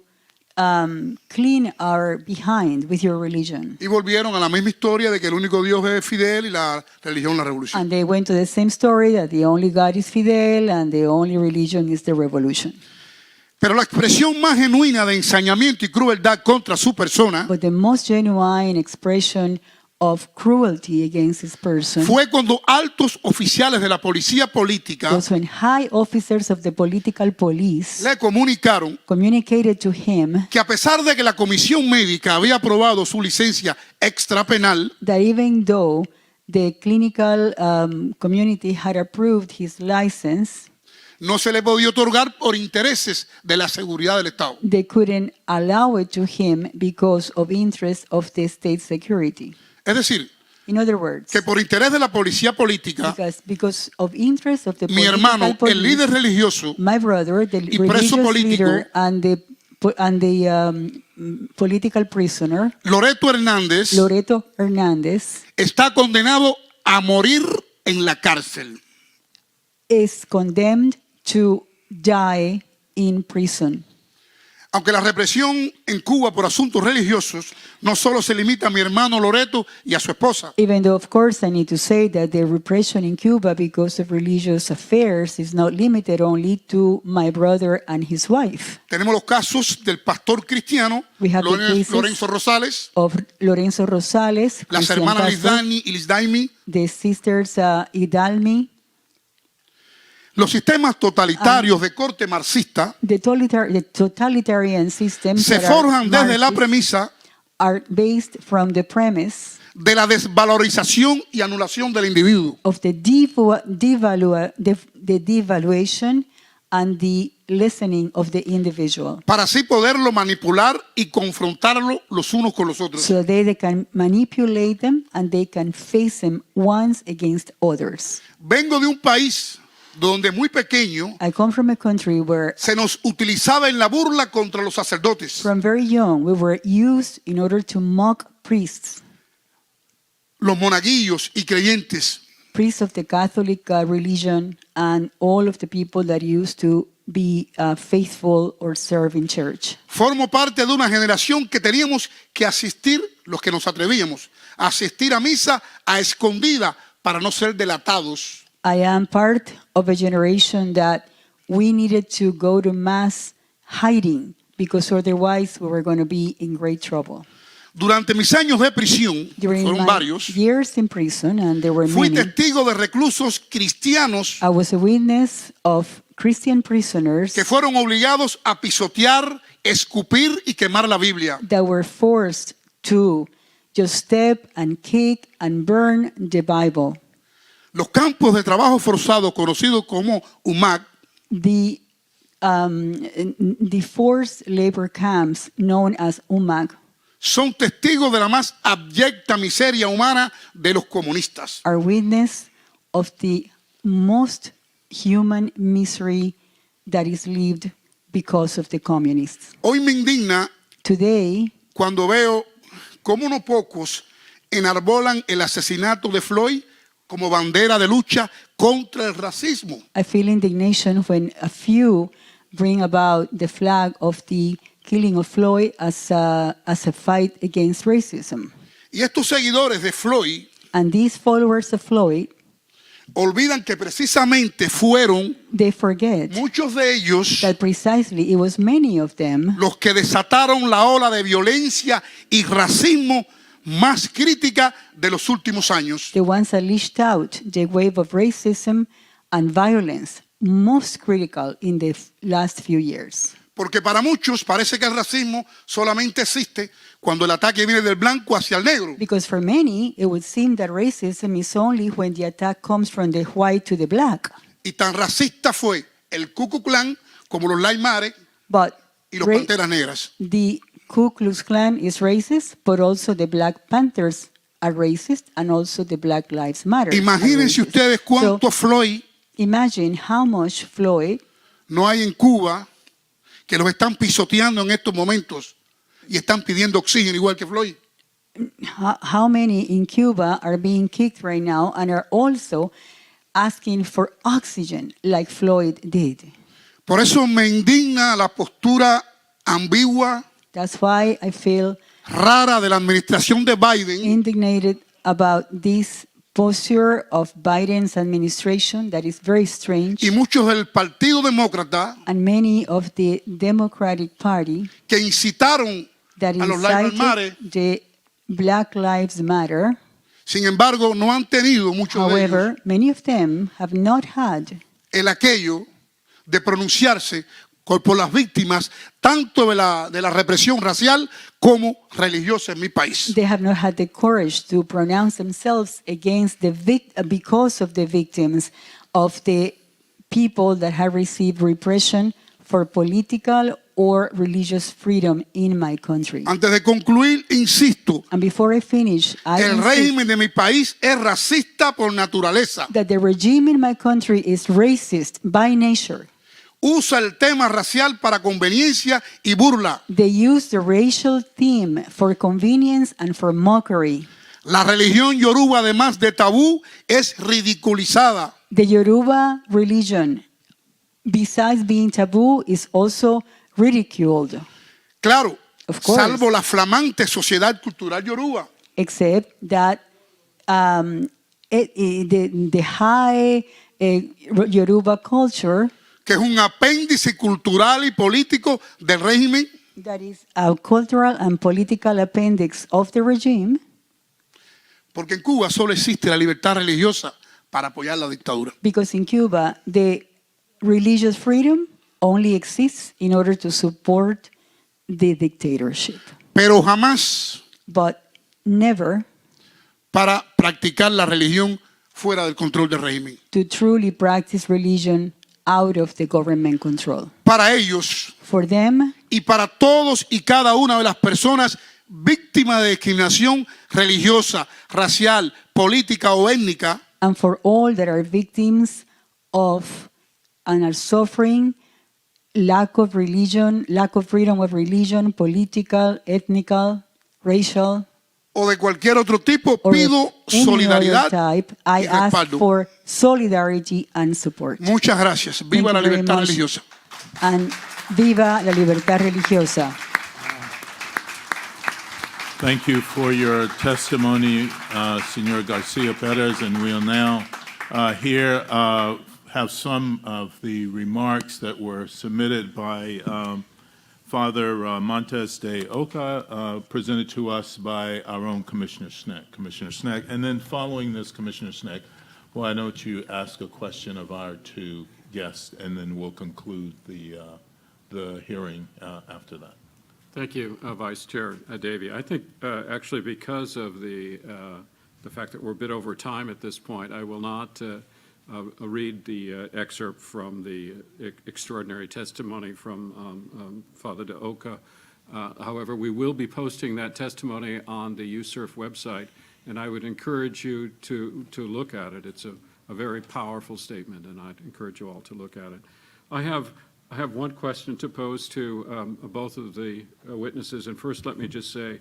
clean our behind with your religion. Y volvieron a la misma historia de que el único Dios es Fidel y la religión la revolución. And they went to the same story that the only God is Fidel and the only religion is the revolution. Pero la expresión más genuina de ensañamiento y crueldad contra su persona But the most genuine expression of cruelty against his person fue cuando altos oficiales de la policía política was when high officers of the political police le comunicaron communicated to him que a pesar de que la comisión médica había aprobado su licencia extrapenal, that even though the clinical community had approved his license, no se le podía otorgar por intereses de la seguridad del Estado. they couldn't allow it to him because of interest of the state security. Es decir, In other words, que por interés de la policía política, because of interest of the mi political hermano, el police, líder religioso my brother, the y preso religious político, leader and the political prisoner, Loreto Hernández, Loreto Hernández, está condenado a morir en la cárcel. is condemned to die in prison. Aunque la represión en Cuba por asuntos religiosos no solo se limita a mi hermano Loreto y a su esposa. Even though, of course, I need to say that the repression in Cuba because of religious affairs is not limited only to my brother and his wife. Tenemos los casos del pastor cristiano We have the cases Lorenzo Rosales, of Lorenzo Rosales, las Christian hermanas pastor, Lizdani y Lizdaimi, the sisters Idalmi, los sistemas totalitarios de corte marxista the totalitarian systems se that are forjan desde la Marxist premisa are based from the premise de la desvalorización y anulación del individuo. of the devaluation and the lessening of the individual, Para así poderlo manipular y confrontarlo los unos con los otros. so they can manipulate them and they can face them ones against others. Vengo de un país donde muy pequeño I come from a country where se nos utilizaba en la burla contra los sacerdotes. from very young we were used in order to mock priests, Los monaguillos y creyentes. priests of the Catholic religion and all of the people that used to be faithful or serve in church. Formo parte de una generación que teníamos que asistir, los que nos atrevíamos, a asistir a misa a escondida para no ser delatados. I am part of a generation that we needed to go to mass hiding because otherwise we were going to be in great trouble. Durante mis años de prisión, During fueron my varios, years in prison, and there were fui many, testigo de reclusos cristianos I was a witness of Christian prisoners que fueron obligados a pisotear, escupir y quemar la Biblia. that were forced to just step and kick and burn the Bible. Los campos de trabajo forzado, conocidos como UMAC, The forced labor camps known as UMAC son testigos de la más abyecta miseria humana de los comunistas. are witness of the most human misery that is lived because of the communists. Hoy me indigna Today, cuando veo cómo no pocos enarbolan el asesinato de Floyd como bandera de lucha contra el racismo. I feel indignation when a few bring about the flag of the killing of Floyd as a fight against racism. Y estos seguidores de Floyd And these followers of Floyd, olvidan que precisamente fueron they forget muchos de ellos that precisely it was many of them los que desataron la ola de violencia y racismo más crítica de los últimos años. the ones that leashed out the wave of racism and violence most critical in the last few years. Porque para muchos parece que el racismo solamente existe cuando el ataque viene del blanco hacia el negro. Because for many, it would seem that racism is only when the attack comes from the white to the black. Y tan racista fue el Ku Klux Klan como los Mares But y los Panteras Negras. the Ku Klux Klan is racist, but also the Black Panthers are racist, and also the Black Lives Matter. are Imagínense racist. ustedes cuánto So, Floyd imagine how much Floyd no hay en Cuba que los están pisoteando en estos momentos y están pidiendo oxígeno igual que Floyd. how many in Cuba are being kicked right now and are also asking for oxygen like Floyd did. Por eso me indigna la postura ambigua, That's why I feel rara de la administración de Biden, indignated about this posture of Biden's administration that is very strange, y muchos del Partido Demócrata and many of the Democratic Party que incitaron that a los Lives Matter. incited the Black Lives Matter. Sin embargo, no han tenido muchos de However, ellos many of them have not had el aquello de pronunciarse por las víctimas tanto de la represión racial como religiosa en mi país. they have not had the courage to pronounce themselves against because of the victims of the people that have received repression for political or religious freedom in my country. Antes de concluir, insisto, And before I finish, I el insist régimen de mi país es racista por naturaleza. that the regime in my country is racist by nature. Usa el tema racial para conveniencia y burla. They use the racial theme for convenience and for mockery. La religión yoruba, además de tabú, es ridiculizada. The Yoruba religion, besides being taboo, is also ridiculed, Claro, Of course. salvo la flamante sociedad cultural yoruba. except that the high Yoruba culture, Que es un apéndice cultural y político del régimen, that is a cultural and political appendix of the regime, porque en Cuba solo existe la libertad religiosa para apoyar la dictadura. because in Cuba, the religious freedom only exists in order to support the dictatorship, Pero jamás but never para practicar la religión fuera del control del régimen. to truly practice religion out of the government control. Para ellos For them y para todos y cada una de las personas víctimas de discriminación religiosa, racial, política o étnica, and for all that are victims of and are suffering lack of religion, lack of freedom of religion, political, ethnical, racial, o de cualquier otro tipo, or pido any solidaridad other type, I y ask respaldo. for solidarity and support. Muchas gracias. Viva la Thank you very libertad much. religiosa. And viva la libertad religiosa. Thank you for your testimony, Senor Garcia Perez, and we'll now have some of the remarks that were submitted by Father Montes de Oca, presented to us by our own Commissioner Schneck. Commissioner Schneck, and then following this, Commissioner Schneck, why don't you ask a question of our two guests, and then we'll conclude the hearing after that. Thank you, Vice Chair Davey. I think actually because of the fact that we're a bit over time at this point, I will not read the excerpt from the extraordinary testimony from Father de Oca. However, we will be posting that testimony on the USCIRF website, and I would encourage you to look at it. It's a very powerful statement, and I'd encourage you all to look at it. I have one question to pose to both of the witnesses, and first let me just say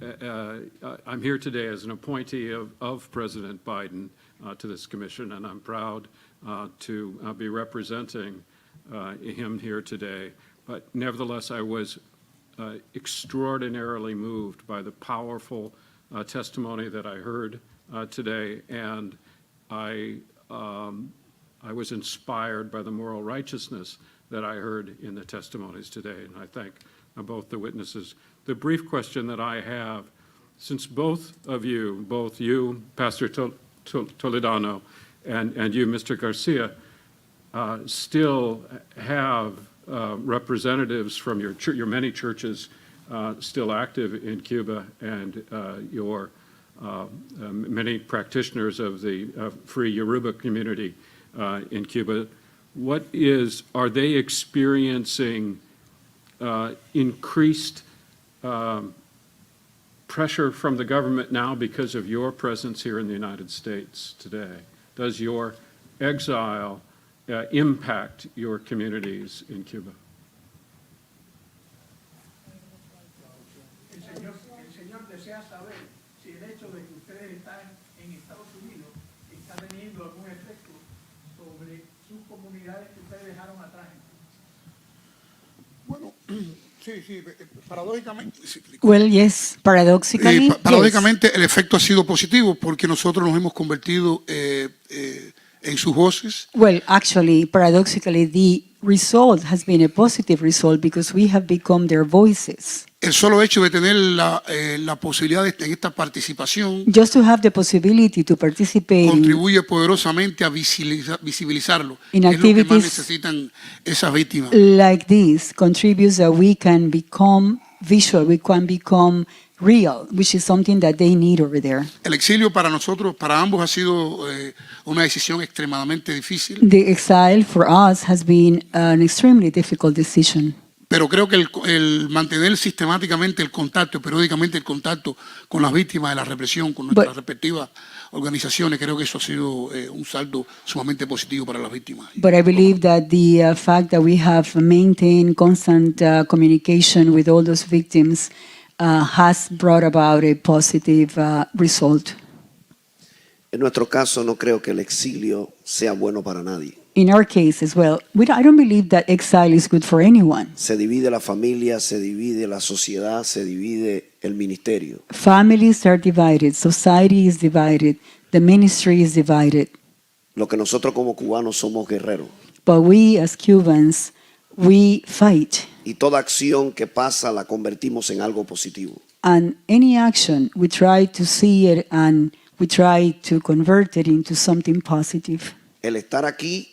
I'm here today as an appointee of President Biden to this commission, and I'm proud to be representing him here today. But nevertheless, I was extraordinarily moved by the powerful testimony that I heard today, and I was inspired by the moral righteousness that I heard in the testimonies today, and I thank both the witnesses. The brief question that I have, since both you, Pastor Toledano, and you, Mr. Garcia, still have representatives from your many churches still active in Cuba, and your many practitioners of the Free Yoruba community in Cuba, are they experiencing increased pressure from the government now because of your presence here in the United States today? Does your exile impact your communities in Cuba? El Señor desea saber si el hecho de que ustedes están en Estados Unidos está teniendo algún efecto sobre sus comunidades que ustedes dejaron atrás. Bueno, sí, paradójicamente. Well, yes, paradoxically, Paradójicamente el efecto ha sido positivo porque nosotros nos hemos convertido en sus voces. Well, actually, paradoxically, the result has been a positive result because we have become their voices. El solo hecho de tener la posibilidad en esta participación Just to have the possibility to participate contribuye poderosamente a visibilizarlo. In Es lo que más activities necesitan esas víctimas. like this contributes that we can become visual, we can become real, which is something that they need over there. El exilio para nosotros, para ambos, ha sido una decisión extremadamente difícil. The exile for us has been an extremely difficult decision. Pero creo que el mantener sistemáticamente el contacto, periódicamente el contacto con las víctimas de la represión, con nuestras respectivas organizaciones, creo que eso ha sido un saldo sumamente positivo para las víctimas. But I believe that the fact that we have maintained constant communication with all those victims has brought about a positive result. En nuestro caso, no creo que el exilio sea bueno para nadie. In our case as well, I don't believe that exile is good for anyone. Se divide la familia, se divide la sociedad, se divide el ministerio. Families are divided, society is divided, the ministry is divided. Lo que nosotros como cubanos somos guerreros. But we as Cubans, we fight. Y toda acción que pasa la convertimos en algo positivo. And any action, we try to see it and we try to convert it into something positive. El estar aquí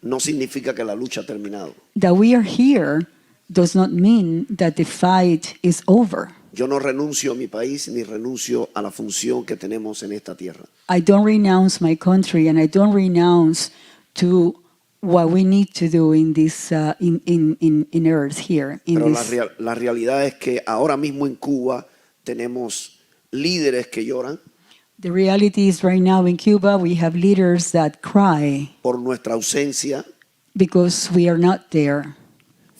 no significa que la lucha ha terminado. That we are here does not mean that the fight is over. Yo no renuncio a mi país ni renuncio a la función que tenemos en esta tierra. I don't renounce my country and I don't renounce to what we need to do in this in earth here. Pero la realidad es que ahora mismo en Cuba tenemos líderes que lloran. The reality is right now in Cuba we have leaders that cry por nuestra ausencia, because we are not there.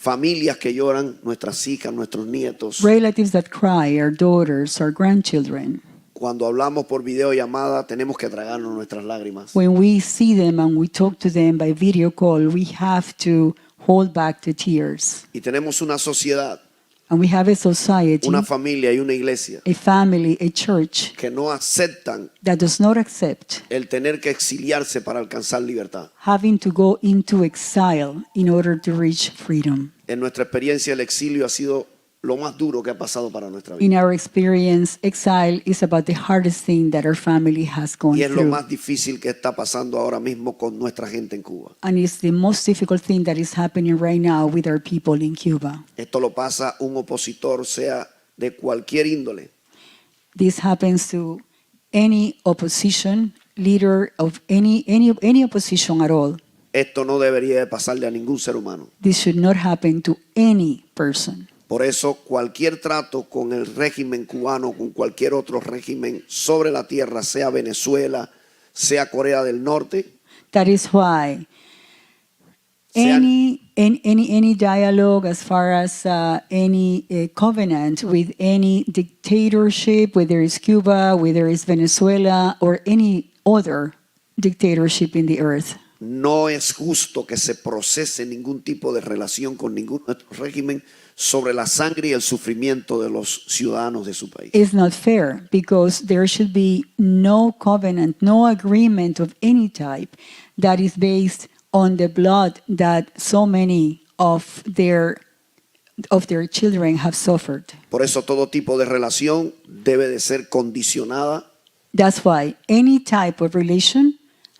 familias que lloran, nuestras hijas, nuestros nietos. Relatives that cry, our daughters, our grandchildren. Cuando hablamos por videollamada tenemos que tragarnos nuestras lágrimas. When we see them and we talk to them by video call, we have to hold back the tears. Y tenemos una sociedad, And we have a society, una familia y una iglesia a family, a church que no aceptan that does not accept el tener que exiliarse para alcanzar libertad. having to go into exile in order to reach freedom. En nuestra experiencia el exilio ha sido lo más duro que ha pasado para nuestra vida. In our experience, exile is about the hardest thing that our family has gone Y es lo through. más difícil que está pasando ahora mismo con nuestra gente en Cuba. And it's the most difficult thing that is happening right now with our people in Cuba. Esto lo pasa un opositor, sea de cualquier índole. This happens to any opposition, leader of any opposition at all. Esto no debería de pasarle a ningún ser humano. This should not happen to any person. Por eso cualquier trato con el régimen cubano, con cualquier otro régimen sobre la tierra, sea Venezuela, sea Corea del Norte, That is why any dialogue as far as any covenant with any dictatorship, whether it's Cuba, whether it's Venezuela, or any other dictatorship in the earth. No es justo que se procese ningún tipo de relación con ningún régimen sobre la sangre y el sufrimiento de los ciudadanos de su país. It's not fair because there should be no covenant, no agreement of any type that is based on the blood that so many of their children have suffered. Por eso todo tipo de relación debe de ser condicionada That's why any type of relation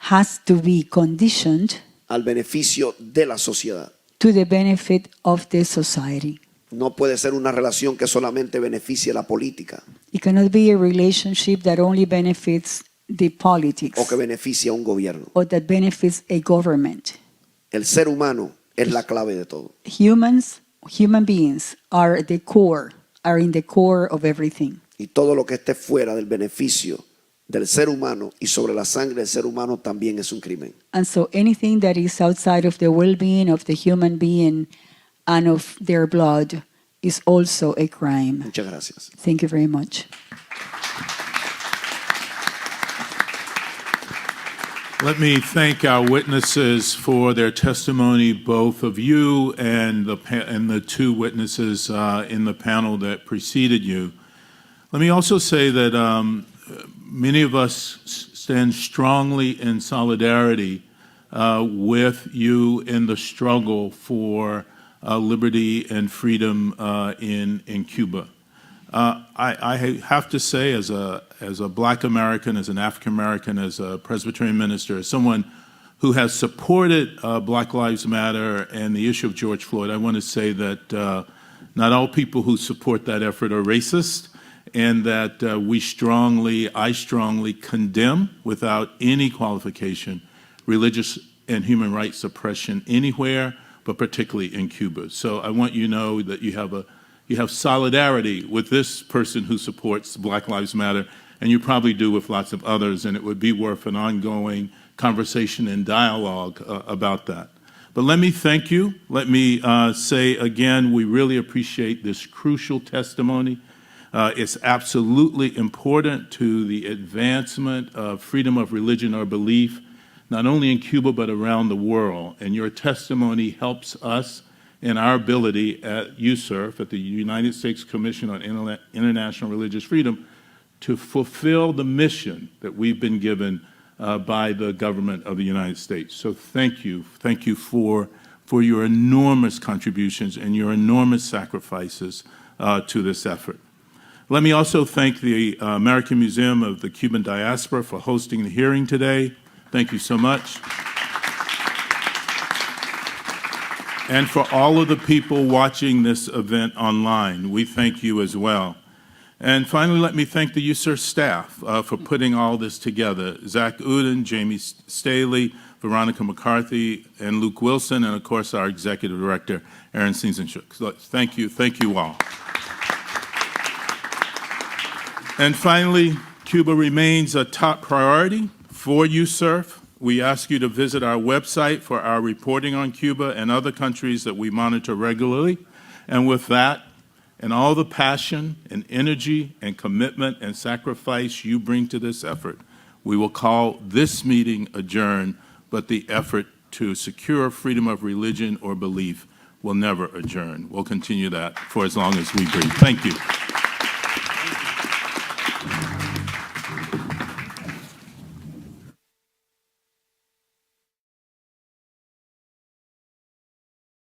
has to be conditioned al beneficio de la sociedad. to the benefit of the society. No puede ser una relación que solamente beneficie la política It cannot be a relationship that only benefits the politics o que beneficie a un gobierno. or that benefits a government. El ser humano es la clave de todo. Human beings are in the core of everything. Y todo lo que esté fuera del beneficio del ser humano y sobre la sangre del ser humano también es un crimen. And so anything that is outside of the well-being of the human being and of their blood is also a crime. Muchas gracias. Thank you very much. Let me thank our witnesses for their testimony, both of you and the two witnesses in the panel that preceded you. Let me also say that many of us stand strongly in solidarity with you in the struggle for liberty and freedom in Cuba. I have to say, as a Black American, as an African American, as a Presbyterian minister, as someone who has supported Black Lives Matter and the issue of George Floyd, I want to say that not all people who support that effort are racist, and that I strongly condemn, without any qualification, religious and human rights suppression anywhere, but particularly in Cuba. So I want you to know that you have solidarity with this person who supports Black Lives Matter, and you probably do with lots of others, and it would be worth an ongoing conversation and dialogue about that. But let me thank you. Let me say again, we really appreciate this crucial testimony. It's absolutely important to the advancement of freedom of religion or belief, not only in Cuba but around the world. And your testimony helps us in our ability at USCIRF, at the United States Commission on International Religious Freedom, to fulfill the mission that we've been given by the government of the United States. So thank you. Thank you for your enormous contributions and your enormous sacrifices to this effort. Let me also thank the American Museum of the Cuban Diaspora for hosting the hearing today. Thank you so much. And for all of the people watching this event online, we thank you as well. And finally, let me thank the USCIRF staff for putting all this together. Zach Uden, Jamie Staley, Veronica McCarthy, and Luke Wilson, and of course our executive director, Aaron Sinzenchuk. So thank you all. And finally, Cuba remains a top priority for USCIRF. We ask you to visit our website for our reporting on Cuba and other countries that we monitor regularly. And with that, and all the passion and energy and commitment and sacrifice you bring to this effort, we will call this meeting adjourned, but the effort to secure freedom of religion or belief will never adjourn. We'll continue that for as long as we breathe. Thank you.